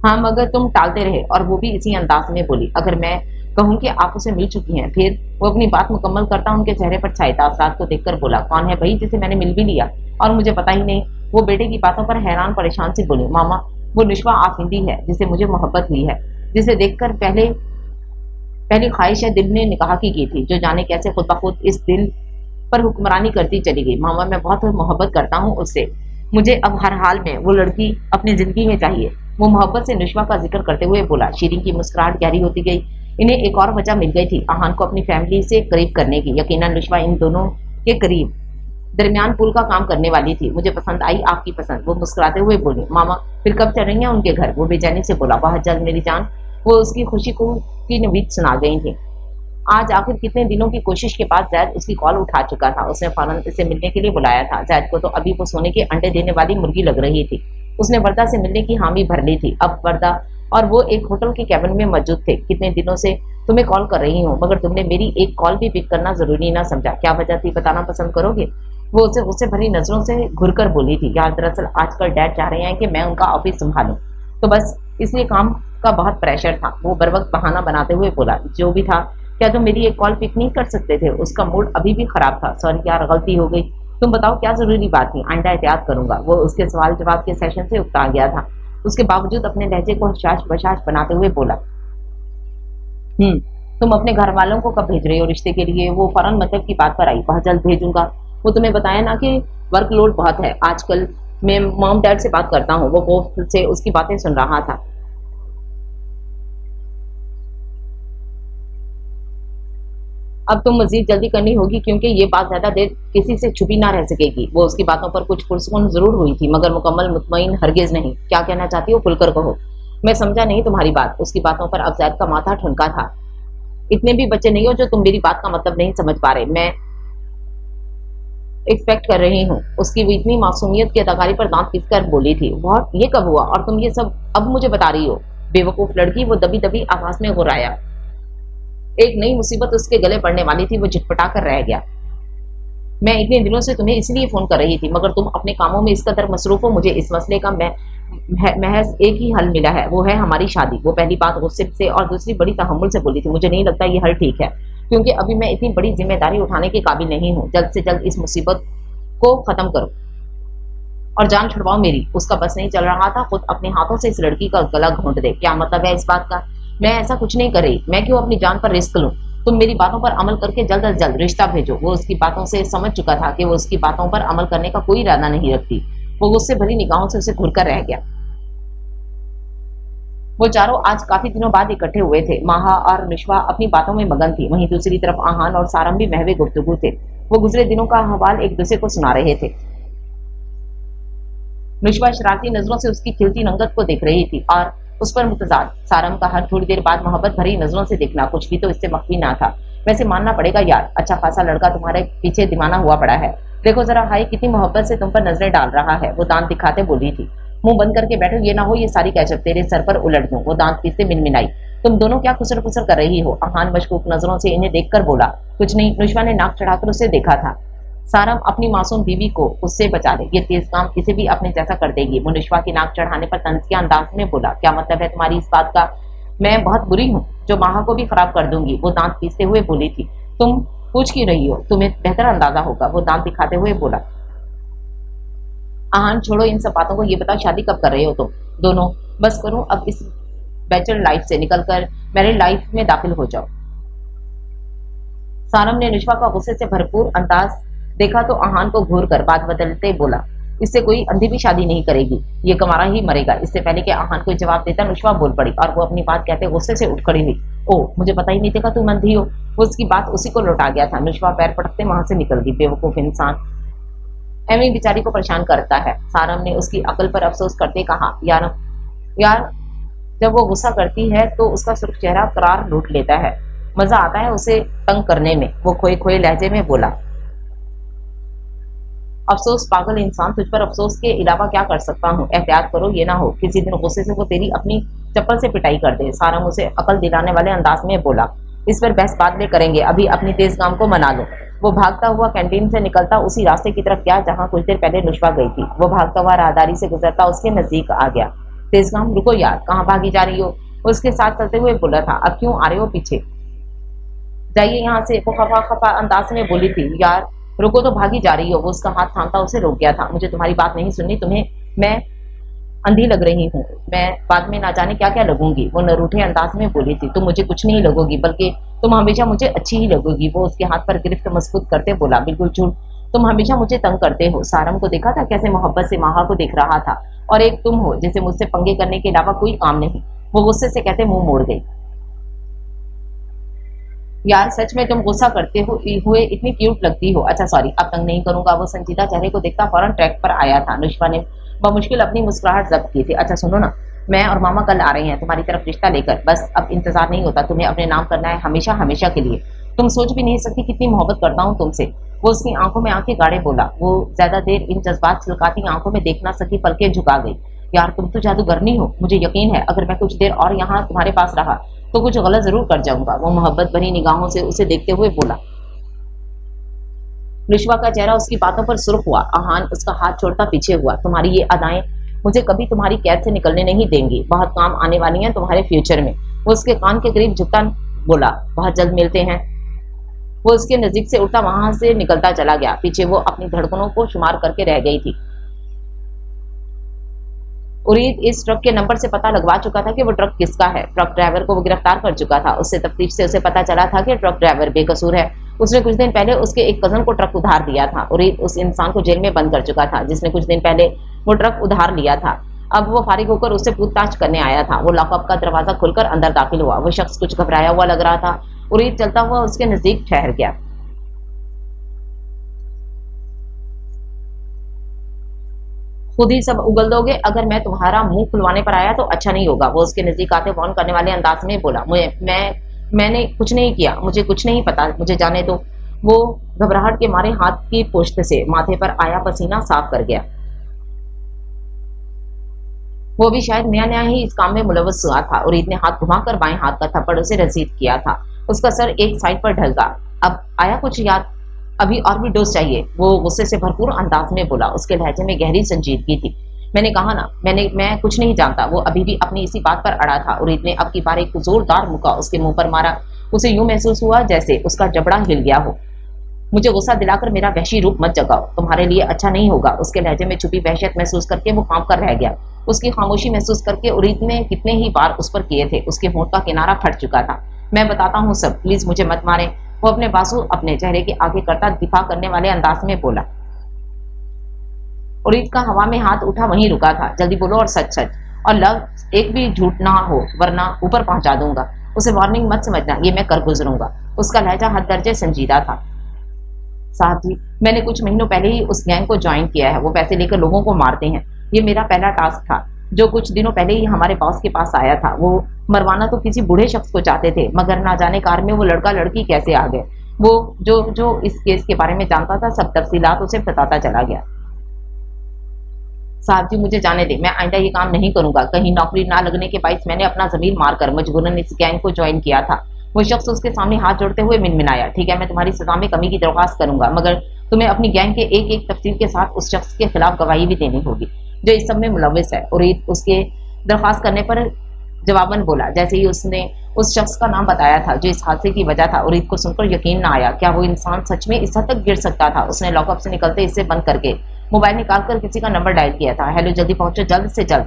हाँ, मगर तुम टालते रहे। और वो भी इसी अंदाज में बोली। अगर मैं कहूं कि आप उसे मिल चुकी हैं? फिर वो अपनी बात मुकम्मल करता उनके चेहरे पर छाए तासरात को देखकर बोला, कौन है भाई जिसे मैंने मिल भी लिया और मुझे पता ही नहीं? वो बेटे की बातों पर हैरान परेशान से बोली, मामा, वो निशवा आफिंदी है जिसे मुझे मोहब्बत हुई है, जिसे देखकर पहली ख्वाहिश है दिल ने निकाह की थी, जो जाने कैसे खुद ब खुद इस दिल पर हुक्मरानी करती चली गई। मामा, मैं बहुत मोहब्बत करता हूँ उससे। मुझे अब हर हाल में वो लड़की अपनी जिंदगी में चाहिए। वो मोहब्बत से नुशवा का जिक्र करते हुए बोला। शीरीन की मुस्कुराहट गहरी होती गई। इन्हें एक और वजह मिल गई थी आहान को अपनी फैमिली से करीब करने की। यकीनन नुशवा इन दोनों के करीब दरमियान पुल का काम करने वाली थी। मुझे पसंद आई आपकी पसंद, वो मुस्कुराते हुए बोली। मामा, फिर कब चल रही हैं उनके घर? वो बेचैनी से बोला। बहुत जल्द मेरी जान। वो उसकी खुशी को की नवीद सुना गई थी। आज आखिर कितने दिनों की कोशिश के बाद जैद उसकी कॉल उठा चुका था। उसने फौरन इसे मिलने के लिए बुलाया था। जैद को तो अभी वो सोने के अंडे देने वाली मुर्गी लग रही थी। उसने वर्दा से मिलने की हामी भर ली थी। अब वर्दा और वो एक होटल के कैबिन में मौजूद थे। कितने दिनों से तुम्हें कॉल कर रही हूँ, मगर तुमने मेरी एक कॉल भी पिक करना जरूरी ना समझा। क्या वजह थी, बताना पसंद करोगे? वो उसे गुस्से भरी नजरों से घुरकर बोली थी। यार, दरअसल आजकल डैड चाह रहे हैं कि मैं उनका ऑफिस संभालूं, तो बस इसलिए काम का बहुत प्रेशर था। वो बर वक्त बहाना बनाते हुए बोला। जो भी था, क्या तुम मेरी एक कॉल पिक नहीं कर सकते थे? उसका मूड अभी भी खराब था। सॉरी यार, गलती हो गई। तुम बताओ क्या जरूरी बात थी? आइंदा एहतियात करूंगा। वो उसके सवाल जवाब के सेशन से उकता गया था। उसके बावजूद अपने लहजे को हशाश बशाश बनाते हुए बोला, तुम अपने घर वालों को कब भेज रहे हो रिश्ते के लिए? वो फौरन मतलब की बात पर आई। बहुत जल्द भेजूंगा। वो तुम्हें बताया ना कि वर्कलोड बहुत है आजकल। मैं मॉम डैड से बात करता हूँ। वो खौफ से उसकी बातें सुन रहा था। अब तुम मजीद जल्दी करनी होगी क्योंकि ये बात ज्यादा देर किसी से छुपी ना रह सकेगी। वो उसकी बातों पर कुछ पुरसुकून जरूर हुई थी, मगर मुकम्मल मुतमईन हरगिज नहीं। क्या कहना चाहती हो, खुलकर कहो। मैं समझा नहीं तुम्हारी बात। उसकी बातों पर अब जैद का माथा ठुनका था। इतने भी बच्चे नहीं हो जो तुम मेरी बात का मतलब नहीं समझ पा रहे। मैं एक्सपेक्ट कर रही हूँ। उसकी वो इतनी मासूमियत की अदाकारी पर दांत पीस कर बोली थी। बहुत, ये कब हुआ और तुम ये सब अब मुझे बता रही हो? बेवकूफ लड़की, वो दबी दबी आवाज में गुर्राया। एक नई मुसीबत उसके गले पड़ने वाली थी। वो झटपटा कर रह गया। मैं इतने दिनों से तुम्हें इसलिए फोन कर रही थी, मगर तुम अपने कामों में इस कदर मसरूफ हो। मुझे इस मसले का महज एक ही हल मिला है, वो है हमारी शादी। वो पहली बात गुस्से से और दूसरी बड़ी तहम्मुल से बोली थी। मुझे नहीं लगता ये हल ठीक है, क्योंकि अभी मैं इतनी बड़ी जिम्मेदारी उठाने के काबिल नहीं हूँ। जल्द से जल्द इस मुसीबत को खत्म करो और जान छुड़वाओ मेरी। उसका बस नहीं चल रहा था खुद अपने हाथों से इस लड़की का गला घोंट दे। क्या मतलब है इस बात का? मैं ऐसा कुछ नहीं कर रही। मैं क्यों अपनी जान पर रिस्क लूं? तुम मेरी बातों पर अमल करके जल्द अज जल्द रिश्ता भेजो। वो उसकी बातों से समझ चुका था कि वो उसकी बातों पर अमल करने का कोई इरादा नहीं रखती। वो गुस्से भरी निगाहों से उसे घूरकर रह गया। वो चारों आज काफी दिनों बाद इकट्ठे हुए थे। माहा और निशवा अपनी बातों में मगन थी। वहीं दूसरी तरफ आहान और सारम भी महवे गुफ्तगू थे। वो गुजरे दिनों का हवाल एक दूसरे को सुना रहे थे। निशवा शरारती नजरों से उसकी खिलती रंगत को देख रही थी और उस पर मुतजाद। सारम का हर थोड़ी देर बाद मोहब्बत भरी नजरों से देखना कुछ भी तो इससे मख्फी ना था। वैसे मानना पड़ेगा यार, अच्छा खासा लड़का तुम्हारे पीछे दीवाना हुआ पड़ा है। देखो जरा, हाय कितनी मोहब्बत से तुम पर नजरें डाल रहा है। वो दांत दिखाते बोली थी। मुंह बंद करके बैठो, ये ना हो ये सारी कैचअप तेरे सर पर उलट दूं। वो दांत पीसते मिनमिनाई। तुम दोनों क्या खुसर खुसर कर रही हो? आहान मशकूक नजरों से इन्हें देखकर बोला। कुछ नहीं। नुशवा ने नाक चढ़ाकर उसे देखा था। सारम अपनी मासूम बीवी को उससे बचा ले, ये तेज काम इसे भी अपने जैसा कर देगी। वो निशवा की नाक चढ़ाने पर तंज के अंदाज में बोला। क्या मतलब है तुम्हारी इस बात का? मैं बहुत बुरी हूँ जो माहा को भी खराब कर दूंगी। वो दांत पीसते हुए बोली थी। तुम पूछ क्यों रही हो? तुम्हें बेहतर अंदाजा होगा। वो दांत दिखाते हुए बोला। आहान छोड़ो इन सब बातों को, ये बताओ शादी कब कर रहे हो तुम दोनों? बस करूं अब इस बैचलर लाइफ से निकलकर मैरिड लाइफ में दाखिल हो जाओ। सारम ने निशवा का गुस्से से भरपूर अंदाज देखा तो आहान को घूर कर बात बदलते बोला, इससे कोई अंधी भी शादी नहीं करेगी, ये कमारा ही मरेगा। इससे पहले कि आहान को जवाब देता नुशवा बोल पड़ी और वो अपनी बात कहते गुस्से से उठ खड़ी हुई। ओ, मुझे पता ही नहीं था तुम अंधी हो। वो उसकी बात उसी को लौटा गया था। नुशवा पैर पटकते वहां से निकल गई। बेवकूफ इंसान एमी बेचारी को परेशान करता है। सारम ने उसकी अकल पर अफसोस करते कहा, यार जब वो गुस्सा करती है तो उसका सुर्ख चेहरा करार लूट लेता है, मजा आता है उसे तंग करने में। वो खोए खोए लहजे में बोला, अफसोस पागल इंसान, तुझ पर अफसोस के अलावा क्या कर सकता हूँ। एहतियात करो, ये ना हो किसी दिन गुस्से से वो तेरी अपनी चप्पल से पिटाई कर दे। सारम उसे अकल दिलाने वाले अंदाज में बोला, इस पर बहस बाद में करेंगे, अभी अपनी तेज काम को मना लो। वो भागता हुआ कैंटीन से निकलता उसी रास्ते की तरफ गया जहां कुछ देर पहले नुशवा गई थी। वो भागता हुआ राहदारी से गुजरता उसके नजदीक आ गया। तेजगाम, रुको यार, कहाँ भागी जा रही हो? उसके साथ चलते हुए बोला था, अब क्यों आ रहे हो पीछे? जाइए यहाँ से, वो खफा खफा अंदाज में बोली थी। यार रुको तो भागी जा रही हो। वो उसका हाथ थामता उसे रोक गया था। मुझे तुम्हारी बात नहीं सुननी, तुम्हें मैं अंधी लग रही हूँ, मैं बाद में ना जाने क्या क्या लगूंगी। वो नरूठे अंदाज में बोली थी, तुम मुझे कुछ नहीं लगोगी, बल्कि तुम हमेशा मुझे अच्छी ही लगोगी। वो उसके हाथ पर गिरफ्त मजबूत करते बोला, बिल्कुल झूठ, तुम हमेशा मुझे तंग करते हो। सारम को देखा था कैसे मोहब्बत से माहा को देख रहा था, और एक तुम हो जिसे मुझसे पंगे करने के अलावा कोई काम नहीं। वो गुस्से से कहते मुंह मोड़ गई। यार सच में तुम गुस्सा करते हुए इतनी क्यूट लगती हो। अच्छा सॉरी, अब तंग नहीं करूंगा। वो संजीदा चेहरे को देखता फौरन ट्रैक पर आया था। नुशवा ने बमुश्किल अपनी मुस्कुराहट जब्त की थी। अच्छा सुनो ना, मैं और मामा कल आ रहे हैं तुम्हारी तरफ रिश्ता लेकर, बस अब इंतजार नहीं होता, तुम्हें अपने नाम करना है हमेशा हमेशा के लिए। तुम सोच भी नहीं सकती कितनी मोहब्बत करता हूँ तुमसे। वो उसकी आंखों में आंखें गाड़े बोला। वो ज्यादा देर इन जज्बात छलकाती आंखों में देख ना सकी, पलकें झुका गई। यार तुम तो जादूगरनी हो, मुझे यकीन है अगर मैं कुछ देर और यहाँ तुम्हारे पास रहा तो कुछ गलत जरूर कर जाऊंगा। वो मोहब्बत भरी निगाहों से उसे देखते हुए बोला। नुशवा का चेहरा उसकी बातों पर सुर्ख हुआ। आहान उसका हाथ छोड़ता पीछे हुआ। तुम्हारी ये अदाएं मुझे कभी तुम्हारी कैद से निकलने नहीं देंगी, बहुत काम आने वाली हैं तुम्हारे फ्यूचर में। वो उसके कान के करीब झुकता बोला, बहुत जल्द मिलते हैं। वो उसके नजदीक से उठता वहां से निकलता चला गया। पीछे वो अपनी धड़कनों को शुमार करके रह गई थी। उरीद इस ट्रक के नंबर से पता लगवा चुका था कि वो ट्रक किसका है। ट्रक ड्राइवर को वो गिरफ्तार कर चुका था। उससे तफ्तीश से उसे पता चला था कि ट्रक ड्राइवर बेकसूर है। उसने कुछ दिन पहले उसके एक कजन को ट्रक उधार दिया था। उरीद उस इंसान को जेल में बंद कर चुका था जिसने कुछ दिन पहले वो ट्रक उधार लिया था। अब वो फारिग होकर उससे पूछताछ करने आया था। वो लॉकअप का दरवाजा खुलकर अंदर दाखिल हुआ। वो शख्स कुछ घबराया हुआ लग रहा था। उरीद चलता हुआ उसके नजदीक ठहर गया। खुद ही सब उगल दोगे, अगर मैं तुम्हारा मुंह खुलवाने पर आया तो अच्छा नहीं होगा। वो उसके नजदीक आते वार्न करने वाले अंदाज में बोला, मैंने कुछ नहीं किया, मुझे कुछ नहीं पता, मुझे जाने दो। वो घबराहट के मारे हाथ की पुश्त से माथे पर आया पसीना साफ कर गया। वो भी शायद नया नया ही इस काम में मुलव्वस हुआ था। उरीद ने हाथ घुमाकर बाएं हाथ का थप्पड़ उसे रसीद किया था। उसका सर एक साइड पर ढल गया। अब आया कुछ याद? अभी और भी डोज चाहिए। वो गुस्से से भरपूर अंदाज में बोला। उसके लहजे में गहरी संजीदगी थी। मैंने कहा ना, मैं कुछ नहीं जानता। वो अभी भी अपनी इसी बात पर अड़ा था। उरीद ने अब की बार एक जोरदार मुक्का उसके मुंह पर मारा। उसे यूं महसूस हुआ जैसे उसका जबड़ा हिल गया हो। मुझे गुस्सा दिलाकर मेरा वहशी रूप मत जगाओ, तुम्हारे लिए अच्छा नहीं होगा। उसके लहजे में छुपी वहशत महसूस करके वो कांप कर रह गया। उसकी खामोशी महसूस करके उरीद ने कितने ही बार उस पर किए थे। उसके होंठ का किनारा फट चुका था। मैं बताता हूँ सब, प्लीज मुझे मत मारे। वो अपने बाजू अपने चेहरे के आगे करता दिफा करने वाले अंदाज में बोला। उरीद का हवा में हाथ उठा वहीं रुका था। जल्दी बोलो और सच सच, और लव एक भी झूठ ना हो वरना ऊपर पहुंचा दूंगा। उसे वार्निंग मत समझना, ये मैं कर गुजरूंगा। उसका लहजा हद दर्जे संजीदा था। साहब जी, मैंने कुछ महीनों पहले ही उस गैंग को ज्वाइन किया है। वो पैसे लेकर लोगों को मारते हैं। ये मेरा पहला टास्क था जो कुछ दिनों पहले ही हमारे बॉस के पास आया था। वो मरवाना तो किसी बूढ़े शख्स को चाहते थे, मगर ना जाने कार में वो लड़का लड़की कैसे आ गए। वो जो इस केस के बारे में जानता था सब तफसीलात उसे बताता चला गया। साहब जी मुझे जाने दे, मैं आइंदा ये काम नहीं करूंगा। कहीं नौकरी ना लगने के बाइस मैंने अपना जमीन मारकर मजबूरन इस गैंग को ज्वाइन किया था। वो शख्स उसके सामने हाथ जोड़ते हुए मिनमिनाया। ठीक है, मैं तुम्हारी सजा में कमी की दरख्वास्त करूंगा, मगर तुम्हें अपनी गैंग के एक एक तफसील के साथ उस शख्स के खिलाफ गवाही भी देनी होगी जो इस सब में मुलव्वस है। और उसके दरख्वास्त करने पर जवाबन बोला। जैसे ही उसने उस शख्स का नाम बताया था जो इस हादसे की वजह था, उरीद को सुनकर यकीन ना आया। क्या वो इंसान सच में इस हद तक गिर सकता था? उसने लॉकअप से निकलते इसे बंद करके मोबाइल निकालकर किसी का नंबर डायल किया था। हेलो, जल्दी पहुंचो, जल्द से जल्द,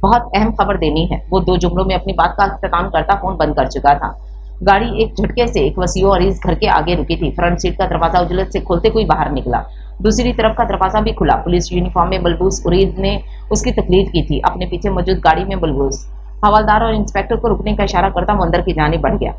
बहुत अहम खबर देनी है। वो 2 जुमलों में अपनी बात का अख्तिताम करता फोन बंद कर चुका था। गाड़ी एक झटके से एक वसीओ अरीज घर के आगे रुकी थी। फ्रंट सीट का दरवाजा उजलत से खोलते कोई बाहर निकला। दूसरी तरफ का दरवाजा भी खुला। पुलिस यूनिफॉर्म में बलबूस उरीद ने उसकी तकलीफ की थी। अपने पीछे मौजूद गाड़ी में बलबूस हवलदार और इंस्पेक्टर को रुकने का इशारा करता वो अंदर की जानिब बढ़ गया।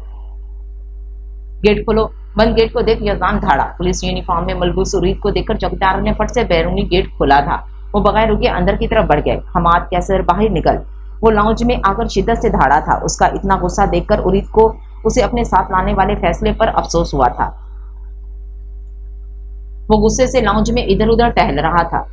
गेट खोलो। बंद गेट को देख यजदान धाड़ा। पुलिस यूनिफॉर्म में मलबूस उरीद को देखकर चौकीदार ने फट से बैरूनी गेट खोला था। वो बगैर रुके अंदर की तरफ बढ़ गए। हमाद कैसर बाहर निकल। वो लाउंज में आकर शिद्दत से धाड़ा था। उसका इतना गुस्सा देखकर उरीद को उसे अपने साथ लाने वाले फैसले पर अफसोस हुआ था। वो गुस्से से लाउंज में इधर उधर टहल रहा था।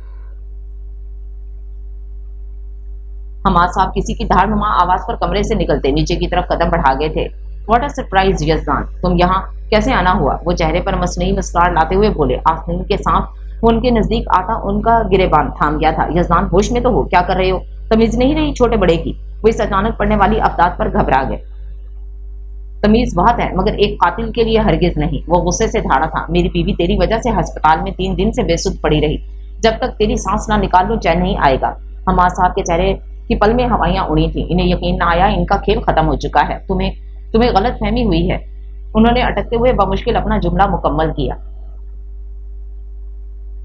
हमाद साहब किसी की धारनुमा आवाज पर कमरे से निकलते नीचे की तरफ कदम बढ़ा गए थे। व्हाट अ सरप्राइज यजदान, तुम यहाँ कैसे आना हुआ? वो चेहरे पर मसनई मुस्कुराहट लाते हुए बोले। आसमान के साथ वो उनके नजदीक आता उनका गिरेबान थाम गया था। यजदान, होश में तो हो? क्या कर रहे हो? तमीज नहीं रही छोटे बड़े की? वो इस अचानक पड़ने वाली अफदाद पर घबरा गए। तमीज बहुत है मगर एक कातिल के लिए हरगिज नहीं। वो गुस्से से धाड़ा था। मेरी बीवी तेरी वजह से अस्पताल में 3 दिन से बेसुध पड़ी रही। जब तक तेरी सांस ना निकाल लो चैन नहीं आएगा। हमाद साहब के चेहरे की पल में हवाइयां उड़ी थी। इन्हें यकीन न आया इनका खेल खत्म हो चुका है। तुम्हें गलत फहमी हुई है। उन्होंने अटकते हुए बमुश्किल अपना जुमला मुकम्मल किया।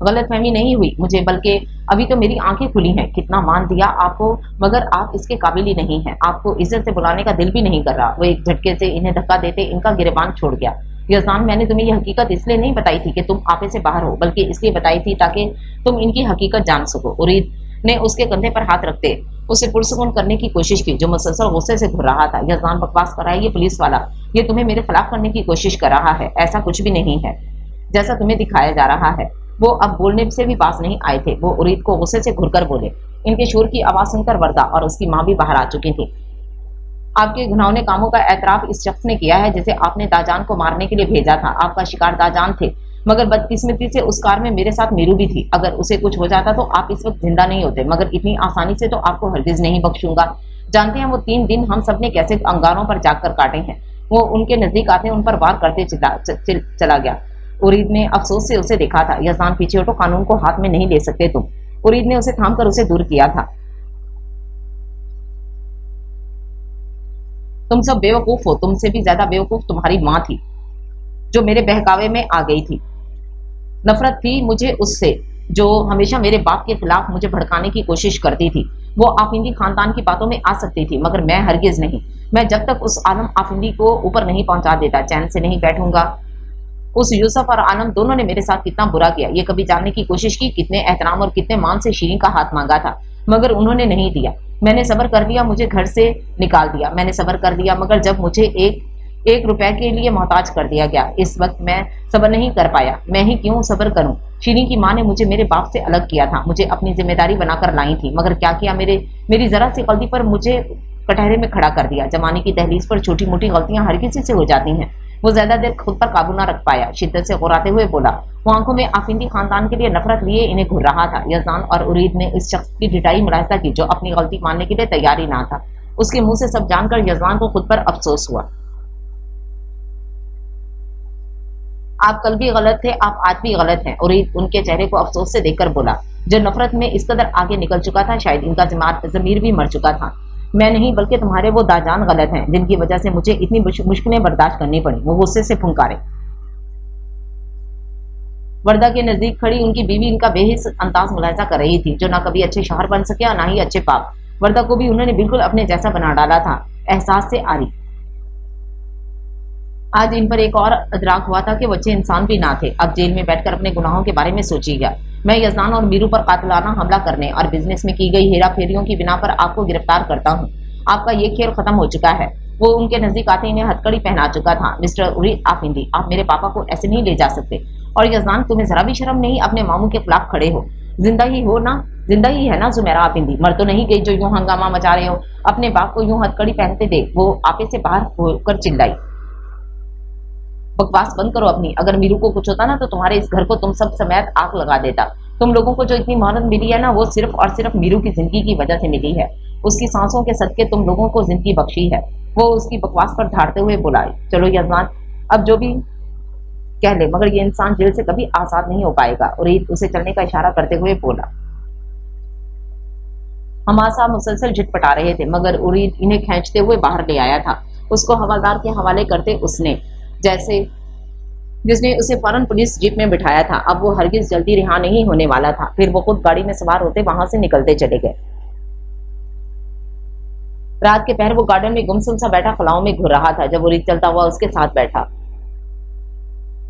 गलत फहमी नहीं हुई मुझे, बल्कि अभी तो मेरी आंखें खुली हैं। कितना मान दिया आपको, मगर आप इसके काबिल ही नहीं हैं। आपको इज्जत से बुलाने का दिल भी नहीं कर रहा। वो एक झटके से इन्हें धक्का देते इनका गिरेबान छोड़ गया। यजदान, मैंने तुम्हें यह हकीकत इसलिए नहीं बताई थी कि तुम आपे से बाहर हो, बल्कि इसलिए बताई थी ताकि तुम इनकी हकीकत जान सको। उरीद ने उसके कंधे पर हाथ रखते उसे पुरसुकून करने की कोशिश की, जो मुसलसल गुस्से से घुर रहा था। यजदान, बकवास कर रहा है ये पुलिस वाला। ये तुम्हें मेरे खिलाफ करने की कोशिश कर रहा है। ऐसा कुछ भी नहीं है जैसा तुम्हें दिखाया जा रहा है। वो अब बोलने से भी पास नहीं आए थे। वो उरीद को गुस्से से घुरकर बोले। इनके शोर की आवाज सुनकर वर्दा और उसकी माँ भी बाहर आ चुकी थी। आपके घिनौने कामों का एतराफ इस शख्स ने किया है जिसे आपने दाजान को मारने के लिए भेजा था। आपका शिकार दाजान थे, मगर बदकिस्मती से उस कार में मेरे साथ मीरू भी थी। अगर उसे कुछ हो जाता तो आप इस वक्त जिंदा नहीं होते, मगर इतनी आसानी से तो आपको हरगिज नहीं बख्शूंगा। जानते हैं वो 3 दिन हम सब ने कैसे अंगारों पर जाकर काटे हैं। वो उनके नजदीक आते उन पर वार करते चला गया। उरीद ने अफसोस से उसे देखा था। यजदान, पीछे हटो, कानून को हाथ में नहीं ले सकते तुम। उरीद ने उसे थाम कर उसे दूर किया था। तुम सब बेवकूफ हो। तुमसे भी ज्यादा बेवकूफ तुम्हारी माँ थी जो मेरे बहकावे में आ गई थी। नफरत थी मुझे उससे जो हमेशा मेरे बाप के खिलाफ मुझे भड़काने की कोशिश करती थी। वो आफिंदी खानदान की बातों में आ सकती थी, मगर मैं हरगिज नहीं। मैं जब तक उस आलम आफिंदी को ऊपर नहीं पहुंचा देता चैन से नहीं बैठूंगा। उस यूसुफ और आलम दोनों ने मेरे साथ कितना बुरा किया ये कभी जानने की कोशिश की? कितने एहतराम और कितने मान से शीरीन का हाथ मांगा था, मगर उन्होंने नहीं दिया। मैंने सब्र कर लिया, मुझे घर से निकाल दिया। मैंने सब्र कर लिया, मगर जब मुझे एक रुपए के लिए मोहताज कर दिया गया, इस वक्त मैं सब्र नहीं कर पाया। मैं ही क्यों सब्र करूं? शीरीन की माँ ने मुझे मेरे बाप से अलग किया था, मुझे अपनी जिम्मेदारी बनाकर लाई थी, मगर क्या किया? मेरी जरा सी गलती पर मुझे कटहरे में खड़ा कर दिया। जमाने की दहलीज पर छोटी मोटी गलतियां हर किसी से हो जाती हैं। वो ज्यादा देर खुद पर काबू न रख पाया। शिद्दत से गुर्राते हुए बोला। वो आंखों में आफिंदी खानदान के लिए नफरत लिए इन्हें घुर रहा था। यजदान और उरीद ने इस शख्स की डिटाई मुलाहिजा की जो अपनी गलती मानने के लिए तैयार ही ना था। उसके मुंह से सब जानकर यजदान को खुद पर अफसोस हुआ। आप कल भी गलत थे, आप आज भी गलत हैं। उरीद उनके चेहरे को अफसोस से देखकर बोला, जो नफरत में इस कदर आगे निकल चुका था शायद इनका जमीर भी मर चुका था। मैं नहीं बल्कि तुम्हारे वो दाजान गलत हैं जिनकी वजह से मुझे इतनी मुश्किलें बर्दाश्त करनी पड़ी। वो गुस्से से फुंकारे। वर्दा के नजदीक खड़ी उनकी बीवी इनका बेहिस अंदाज मुलाहिजा कर रही थी, जो ना कभी अच्छे शौहर बन सके और ना ही अच्छे बाप। वर्दा को भी उन्होंने बिल्कुल अपने जैसा बना डाला था, एहसास से आरी। आज इन पर एक और अदराक हुआ था कि वो अच्छे इंसान भी ना थे। अब जेल में बैठकर अपने गुनाहों के बारे में सोचिएगा। मैं यजदान और मीरू पर कातिलाना हमला करने और बिजनेस में की गई हेरा फेरियों की बिना पर आपको गिरफ्तार करता हूँ। आपका ये खेल खत्म हो चुका है। वो उनके नजदीक आते इन्हें हथकड़ी पहना चुका था। मिस्टर उरीद आफिंदी, आप मेरे पापा को ऐसे नहीं ले जा सकते। और यजदान, तुम्हें जरा भी शर्म नहीं? अपने मामू के खिलाफ खड़े हो। जिंदा ही हो ना? जिंदा ही है ना जुमेरा आफिंदी? मर तो नहीं गई जो यूं हंगामा मचा रहे हो? अपने बाप को यूं हथकड़ी पहनते देख वो आपे से बाहर होकर चिल्लाई। बकवास बंद करो अपनी। अगर मीरू को कुछ होता ना तो तुम्हारे इस घर को तुम सब समेत आग लगा देता। तुम लोगों को जो इतनी मोहलत मिली है ना, वो सिर्फ और सिर्फ मीरू की जिंदगी की वजह से मिली है। उसकी सांसों के सदके तुम लोगों को जिंदगी बख्शी है। वो उसकी बकवास पर धाड़ते हुए बुलाए। चलो यजमान, अब जो भी कह ले, मगर ये इंसान जेल से कभी आजाद नहीं हो पाएगा। उरीद उसे चलने का इशारा करते हुए बोला। हमाद साहब मुसलसल झटपटा रहे थे, मगर उरीद इन्हें खींचते हुए बाहर ले आया था। اس کو حوالدار کے حوالے کرتے جس نے اسے فوراً پولیس جیپ میں بٹھایا تھا، اب وہ ہرگز جلدی رہا نہیں ہونے والا تھا۔ پھر وہ خود گاڑی میں سوار ہوتے وہاں سے نکلتے چلے گئے۔ رات کے پہر وہ گارڈن میں گمسم سا بیٹھا خلاؤں میں گھر رہا تھا جب ارید چلتا ہوا اس کے ساتھ بیٹھا۔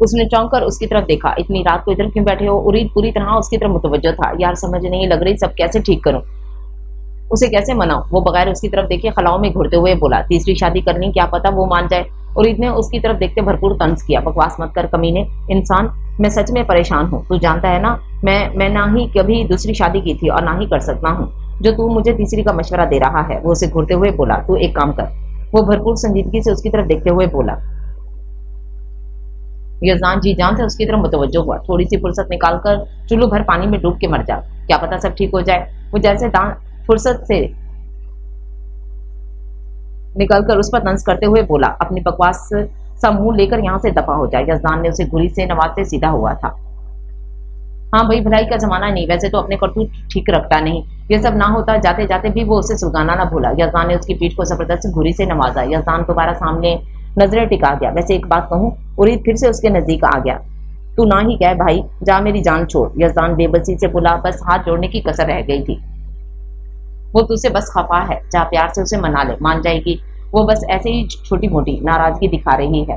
اس نے چونک کر اس کی طرف دیکھا۔ اتنی رات کو ادھر کیوں بیٹھے ہو؟ ارید پوری طرح اس کی طرف متوجہ تھا۔ یار سمجھ نہیں لگ رہی، سب کیسے ٹھیک کروں، اسے کیسے مناؤں؟ وہ بغیر اس کی طرف دیکھے خلاؤں میں گھرتے ہوئے بولا، تیسری شادی کرنی، کیا پتا وہ مان جائے۔ ارید نے اس کی طرف دیکھتے بھرپور طنز کیا، بکواس مت کر کمینے انسان، میں سچ میں پریشان ہوں، تو جانتا ہے نا میں نہ ہی کبھی دوسری شادی کی تھی اور نہ ہی کر سکتا ہوں، جو تو مجھے تیسری کا مشورہ دے رہا ہے۔ وہ اسے گھرتے ہوئے بولا، تو ایک کام کر۔ وہ بھرپور سنجیدگی سے اس کی طرف دیکھتے ہوئے بولا۔ یزدان جی جان سے اس کی طرف متوجہ ہوا، تھوڑی سی فرصت نکال کر چلو بھر پانی میں ڈوب کے مر جا، کیا پتا سب ٹھیک ہو جائے۔ وہ جیسے فرصت سے نکل کر اس پر طنز کرتے ہوئے بولا، اپنی بکواس سا منہ لے کر یہاں سے دفع ہو جائے۔ یزدان نے اسے گھری سے نوازتے سیدھا ہوا تھا۔ ہاں بھائی، بھلائی کا زمانہ نہیں، ویسے تو اپنے کرتوت ٹھیک رکھتا نہیں، یہ سب نہ ہوتا جاتے جاتے بھی وہ اسے سلگانا نہ بھولا۔ یزدان نے اس کی پیٹھ کو زبردست گھری سے نوازا۔ یزدان دوبارہ سامنے نظریں ٹکا گیا۔ ویسے ایک بات کہوں؟ ارید پھر سے اس کے نزدیک آ گیا۔ تو نہ ہی کہہ بھائی، جا میری جان چھوڑ۔ یزدان بے بسی سے بولا، بس ہاتھ جوڑنے کی کسر رہ گئی تھی۔ وہ تجھ سے بس خفا ہے، جا پیار سے اسے منا لے، مان جائے گی۔ وہ بس ایسے ہی چھوٹی موٹی ناراضگی دکھا رہی ہے،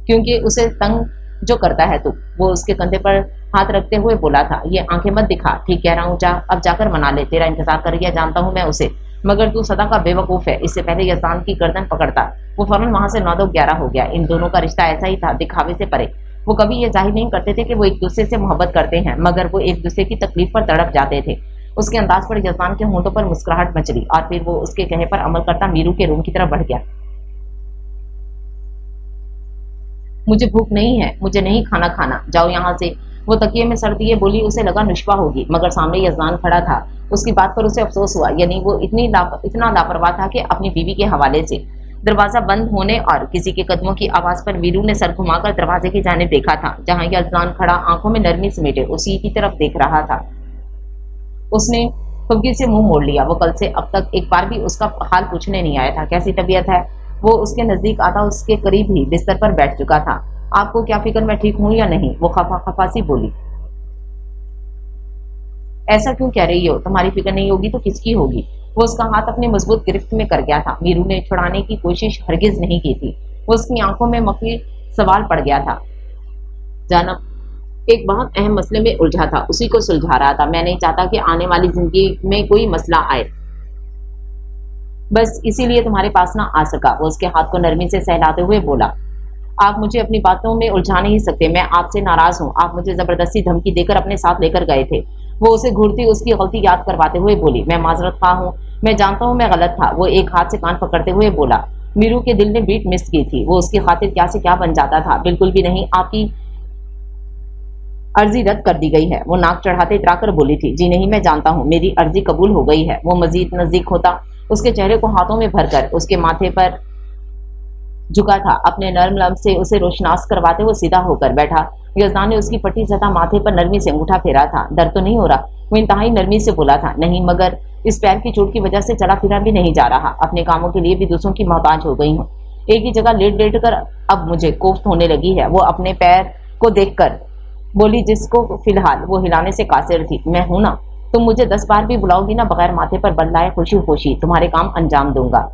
کیونکہ اسے تنگ جو کرتا ہے تو۔ وہ اس کے کندھے پر ہاتھ رکھتے ہوئے بولا تھا، یہ آنکھیں مت دکھا، ٹھیک کہہ رہا ہوں، جا اب جا کر منا لے، تیرا انتظار کر رہی ہے، جانتا ہوں میں اسے، مگر تو سدا کا بے وقوف ہے۔ اس سے پہلے یزدان کی گردن پکڑتا وہ فوراً وہاں سے 9-2-11 ہو گیا۔ ان دونوں کا رشتہ ایسا ہی تھا، دکھاوے سے پرے۔ وہ کبھی یہ ظاہر نہیں کرتے تھے کہ وہ ایک دوسرے سے محبت کرتے ہیں، مگر وہ ایک دوسرے کی تکلیف پر تڑپ جاتے تھے۔ اس کے انداز پر یزدان کے ہونٹوں پر مسکراہٹ مچلی اور پھر وہ اس کے کہے پر عمل کرتا میرو کے روم کی طرف بڑھ گیا۔ مجھے بھوک نہیں ہے، مجھے نہیں کھانا، جاؤ یہاں سے۔ وہ تکیے میں سر دیے بولی، اسے لگا نشفا ہوگی، مگر سامنے یزدان کھڑا تھا۔ اس کی بات پر اسے افسوس ہوا، یعنی وہ اتنا لاپرواہ تھا کہ اپنی بیوی کے حوالے سے۔ دروازہ بند ہونے اور کسی کے قدموں کی آواز پر ویرو نے سر گھما کر دروازے کی جانب دیکھا تھا، جہاں یزدان کھڑا آنکھوں میں نرمی سمیٹے اسی کی طرف دیکھ رہا تھا۔ اس نے خفگی سے منہ موڑ لیا۔ وہ کل سے اب تک ایک بار بھی اس کا حال پوچھنے نہیں آیا تھا، کیسی طبیعت ہے؟ وہ اس کے نزدیک آتا اس کے قریب ہی بستر پر بیٹھ چکا تھا۔ آپ کو کیا فکر، میں ٹھیک ہوں یا نہیں؟ وہ خفا سی بولی۔ ایسا کیوں کہہ رہی ہو؟ تمہاری فکر نہیں ہوگی تو کس کی ہوگی؟ وہ اس کا ہاتھ اپنے مضبوط گرفت میں کر گیا تھا۔ میرو نے چھڑانے کی کوشش ہرگز نہیں کی تھی۔ وہ اس کی آنکھوں میں مخفی سوال پڑ گیا تھا۔ جانب ایک بہت اہم مسئلے میں الجھا تھا، اسی کو سلجھا رہا تھا۔ میں نہیں چاہتا کہ آنے والی زندگی میں کوئی مسئلہ آئے، بس اسی لیے تمہارے پاس نہ آ سکا۔ وہ اس کے ہاتھ کو نرمی سے سہلاتے ہوئے بولا، آپ مجھے اپنی باتوں میں الجھا نہیں سکتے، میں آپ سے ناراض ہوں، آپ مجھے زبردستی دھمکی دے کر اپنے ساتھ لے کر گئے تھے۔ وہ اسے گھورتی اس کی غلطی یاد کرواتے ہوئے بولی، میں معذرت خواہ ہوں، میں جانتا ہوں میں غلط تھا۔ وہ ایک ہاتھ سے کان پکڑتے ہوئے بولا، میرو کے دل نے بیٹ مس کی تھی، وہ اس کی خاطر کیا سے کیا بن جاتا تھا۔ بالکل بھی نہیں، آپ کی عرضی رد کر دی گئی ہے۔ وہ ناک چڑھاتے اترا کر بولی تھی، جی نہیں، میں جانتا ہوں میری عرضی قبول ہو گئی ہے۔ وہ مزید نزدیک ہوتا، اس کے چہرے کو ہاتھوں میں بھر کر اس کے ماتھے پر جھکا تھا، اپنے نرم لمس سے اسے روشناس کرواتے وہ سیدھا ہو کر بیٹھا۔ یزدان نے اس کی پٹی زدہ ماتھے پر نرمی سے انگوٹھا پھیرا تھا۔ درد تو نہیں ہو رہا؟ وہ انتہائی نرمی سے بولا تھا، نہیں، مگر اس پیر کی چوٹ کی وجہ سے چلا پھرا بھی نہیں جا رہا، اپنے کاموں کے لیے بھی دوسروں کی محتاج ہو گئی ہوں، ایک ہی جگہ لیٹ لیٹ کر اب مجھے کوفت ہونے لگی ہے۔ وہ اپنے پیر کو دیکھ کر بولی، جس کو فی الحال وہ ہلانے سے قاصر تھی، میں ہوں نا، تم مجھے 10 بار بھی بلاؤ گی نا، بغیر ماتھے پر بل لائے خوشی خوشی تمہارے کام انجام دوں گا،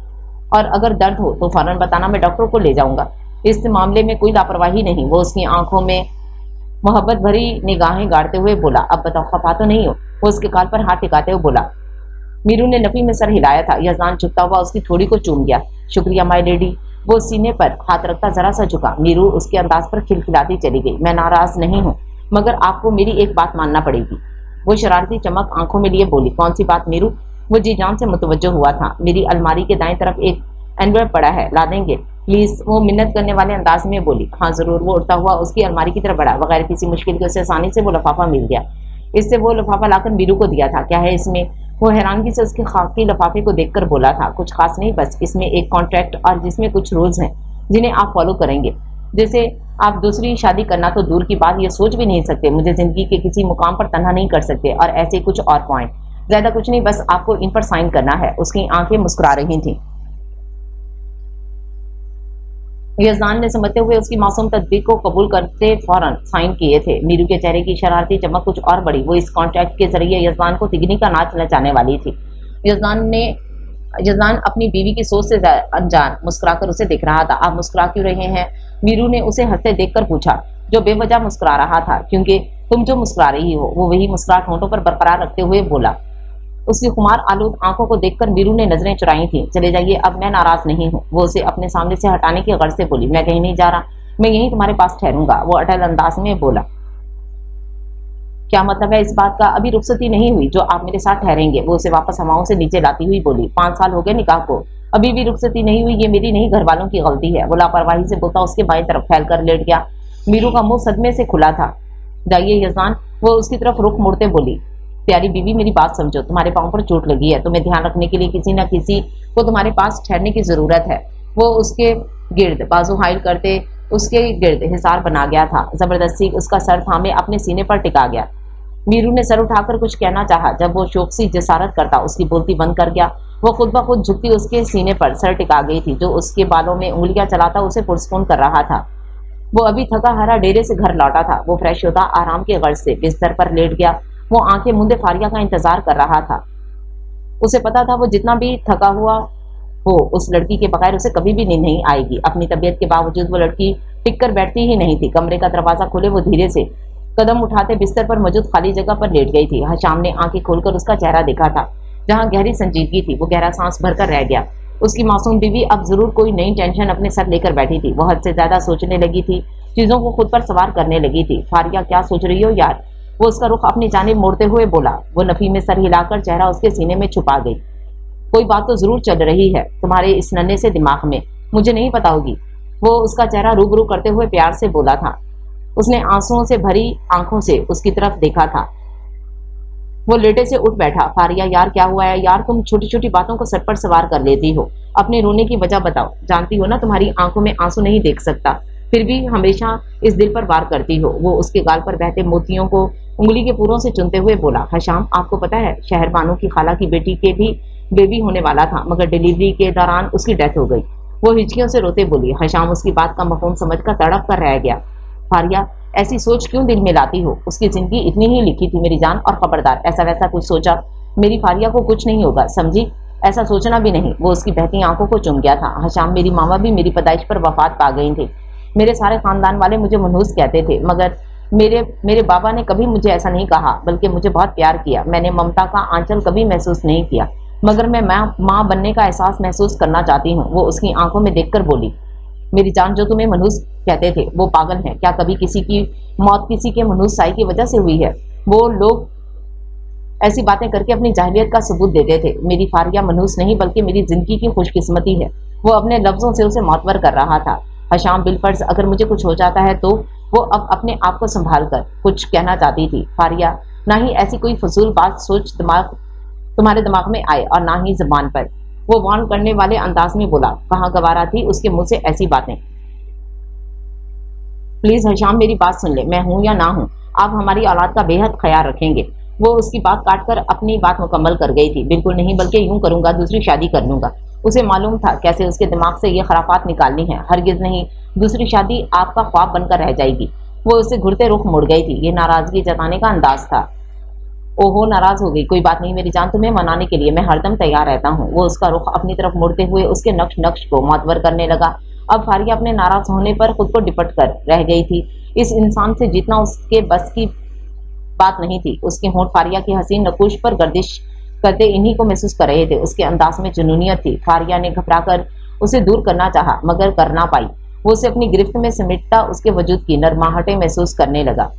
اور اگر درد ہو تو فوراً بتانا، میں ڈاکٹر کو لے جاؤں گا، اس معاملے میں کوئی لاپرواہی نہیں۔ وہ اس کی آنکھوں میں محبت بھری نگاہیں گاڑتے ہوئے بولا، اب بتاؤ خفا تو نہیں ہو؟ وہ اس کے کال پر ہاتھ ٹکاتے ہوئے بولا۔ میرو نے نفی میں سر ہلایا تھا۔ یزدان جھکتا ہوا اس کی تھوڑی کو چوم گیا، شکریہ مائی لیڈی۔ وہ سینے پر ہاتھ رکھتا ذرا سا جھکا۔ میرو اس کے انداز پر کھلکھلاتی چلی گئی، میں ناراض نہیں ہوں، مگر آپ کو میری ایک بات ماننا پڑے گی۔ وہ شرارتی چمک آنکھوں میں لیے بولی، کون سی بات میرو؟ وہ جی جان سے متوجہ ہوا تھا۔ میری الماری کے دائیں طرف ایک انویلپ پڑا ہے، لا دیں گے پلیز؟ وہ منت کرنے والے انداز میں بولی، ہاں ضرور۔ وہ اٹھتا ہوا اس کی الماری کی طرف بڑھا، بغیر کسی مشکل کے اسے آسانی سے وہ لفافہ مل گیا۔ اس سے وہ لفافہ لا کر میرو کو دیا تھا۔ کیا ہے اس میں؟ وہ حیرانگی سے اس کے خاکی لفافے کو دیکھ کر بولا تھا، کچھ خاص نہیں، بس اس میں ایک کانٹریکٹ اور جس میں کچھ رولز ہیں جنہیں آپ فالو کریں گے، جیسے آپ دوسری شادی کرنا تو دور کی بات، یہ سوچ بھی نہیں سکتے، مجھے زندگی کے کسی مقام پر تنہا نہیں کر سکتے، اور ایسے کچھ اور پوائنٹ، زیادہ کچھ نہیں، بس آپ کو ان پر سائن کرنا ہے۔ اس کی آنکھیں مسکرا رہی تھیں۔ यजदान ने समझते हुए उसकी मासूम तदबीर को कबूल करते फौरन साइन किए थे। मीरू के चेहरे की शरारती चमक कुछ और बढ़ी। वो इस कॉन्ट्रैक्ट के जरिए यजदान को तिगनी का नाच नचाने वाली थी। यजदान अपनी बीवी की सोच से अनजान मुस्कुराकर उसे देख रहा था। आप मुस्कुरा क्यों रहे हैं? मीरू ने उसे हंसते देखकर पूछा, जो बेवजह मुस्कुरा रहा था। क्योंकि तुम जो मुस्कुरा रही हो। वो वही मुस्कुराहट होंठों पर बरकरार रखते हुए बोला। उसकी खुमार आलूद आंखों को देखकर मीरू ने नजरें चुराई थी। चले जाइए, अब मैं नाराज नहीं हूँ। वो उसे अपने सामने से हटाने की गर्ज से बोली, मैं कहीं नहीं जा रहा, मैं यहीं तुम्हारे पास ठहरूंगा। वो अटल अंदाज में बोला, क्या मतलब है इस बात का? अभी रुखसती नहीं हुई जो आप मेरे साथ ठहरेंगे। वो उसे वापस हवाओं से नीचे लाती हुई बोली, 5 साल हो गए निकाह को, अभी भी रुखसती नहीं हुई। ये मेरी नहीं, घर वालों की गलती है। वो लापरवाही से बोलता उसके बाएं तरफ फैलकर लेट गया। मीरू का मुंह सदमे से खुला था। जाइए यजदान, वो उसकी तरफ रुख मुड़ते बोली, प्यारी बीवी मेरी बात समझो, तुम्हारे पांव पर चोट लगी है, तुम्हें ध्यान रखने के लिए किसी न किसी को तुम्हारे पास ठहरने की जरूरत है। वो उसके गिर्द बाजू हाइल करते उसके गिर्द हिसार बना गया था। जबरदस्ती उसका सर थामे अपने सीने पर टिका गया। मीरू ने सर उठाकर कुछ कहना चाहा। जब वो शोकसी जसारत करता उसकी बोलती बंद कर गया। वो खुद ब खुद झुकती उसके सीने पर सर टिका गई थी। जो उसके बालों में उंगलियां चलाता उसे पुरस्कून कर रहा था। वो अभी थका हारा डेरे से घर लौटा था। वो फ्रेश होता आराम के गर्ज से बिस्तर पर लेट गया। वो आंखें मूंदे फारिया का इंतजार कर रहा था। उसे पता था वो जितना भी थका हुआ हो, उस लड़की के बगैर उसे कभी भी नींद नहीं आएगी। अपनी तबीयत के बावजूद वो लड़की टिक कर बैठती ही नहीं थी। कमरे का दरवाजा खोले वो धीरे से कदम उठाते बिस्तर पर मौजूद खाली जगह पर लेट गई थी। हशाम ने आंखें खोलकर उसका चेहरा देखा था, जहां गहरी संजीदगी थी। वो गहरा सांस भरकर रह गया। उसकी मासूम बीवी अब जरूर कोई नई टेंशन अपने सर लेकर बैठी थी। वो हद से ज्यादा सोचने लगी थी, चीजों को खुद पर सवार करने लगी थी। फारिया, क्या सोच रही हो यार? वो उसका रुख अपनी जानिब मोड़ते हुए बोला। वो नफी में सर हिलाकर चेहरा उसके सीने में छुपा गई। कोई बात तो जरूर चल रही है तुम्हारे इस नन्हे से दिमाग में, मुझे नहीं पता होगी। वो उसका चेहरा रूबरू करते हुए प्यार से बोला था। उसने आंसुओं से भरी आंखों से उसकी तरफ देखा था। वो लेटे से उठ बैठा। फारिया, यार क्या हुआ है यार? तुम छोटी छोटी बातों को सर पर सवार कर लेती हो। अपने रोने की वजह बताओ। जानती हो ना तुम्हारी आंखों में आंसू नहीं देख सकता, फिर भी हमेशा इस दिल पर वार करती हो। वो उसके गाल पर बहते मोतियों को उंगली के पूरों से चुनते हुए बोला। हशाम, आपको पता है शहर बानो की खाला की बेटी के भी बेबी होने वाला था, मगर डिलीवरी के दौरान उसकी डेथ हो गई। वो हिचकियों से रोते बोली। हशाम उसकी बात का मफहूम समझकर तड़प कर रह गया। फारिया, ऐसी सोच क्यों दिल में लाती हो? उसकी जिंदगी इतनी ही लिखी थी मेरी जान, और खबरदार ऐसा वैसा कुछ सोचा मेरी फारिया को कुछ नहीं होगा, समझी? ऐसा सोचना भी नहीं। वो उसकी बहती आंखों को चुम गया था। हशाम, मेरी मामा भी मेरी पैदाइश पर वफात पा गई थी। मेरे सारे खानदान वाले मुझे मनहूस कहते थे, मगर मेरे बाबा ने कभी मुझे ऐसा नहीं कहा, बल्कि मुझे बहुत प्यार किया। मैंने ममता का आंचल कभी महसूस नहीं किया, मगर मैं माँ बनने का एहसास महसूस करना चाहती हूँ। वो उसकी आंखों में देखकर बोली। मेरी जान, जो तुम्हें मनहूस कहते थे वो पागल हैं। क्या कभी किसी की मौत किसी के मनहूस साई की वजह से हुई है? वो लोग ऐसी बातें करके अपनी जाहिलियत का सबूत देते थे। मेरी फारिया मनहूस नहीं, बल्कि मेरी जिंदगी की खुशकिस्मती है। वो अपने लफ्जों से उसे मौतवर कर रहा था। हशाम, बिलफर्ज अगर मुझे कुछ हो जाता है तो? वो अब अपने आप को संभाल कर कुछ कहना चाहती थी। फारिया, ना ही ऐसी कोई फजूल बात सोच तुम्हारे दिमाग में आए, और ना ही जबान पर। वो वार्न करने वाले अंदाज में बोला। कहाँ गवारा थी उसके मुंह से ऐसी बातें। प्लीज हशाम, मेरी बात सुन ले। मैं हूं या ना हूं, आप हमारी औलाद का बेहद ख्याल रखेंगे। वो उसकी बात काटकर अपनी बात मुकम्मल कर गई थी। बिल्कुल नहीं, बल्कि यूं करूंगा, दूसरी शादी कर लूंगा। उसे मालूम था कैसे उसके दिमाग से ये खराफात निकालनी है। हरगिज नहीं, दूसरी शादी आपका ख्वाब बनकर रह जाएगी। वो उसे घुरते रुख मुड़ गई थी। ये नाराजगी जताने का अंदाज था। ओहो, नाराज हो गई? कोई बात नहीं मेरी जान, तुम्हें मनाने के लिए मैं हरदम तैयार रहता हूँ। वो उसका रुख अपनी तरफ मुड़ते हुए उसके नक्श नक्श को मुअत्तर करने लगा। अब फारिया अपने नाराज होने पर खुद को डिपट कर रह गई थी। इस इंसान से जीतना उसके बस की बात नहीं थी। उसके होंठ फारिया की हसीन नकूश पर गर्दिश करते इन्हीं को महसूस कर रहे थे। उसके अंदाज में जुनूनियत थी। फारिया ने घबराकर उसे दूर करना चाहा, मगर कर ना पाई। वो उसे अपनी गिरफ्त में समेटता उसके वजूद की नरमाहटें महसूस करने लगा।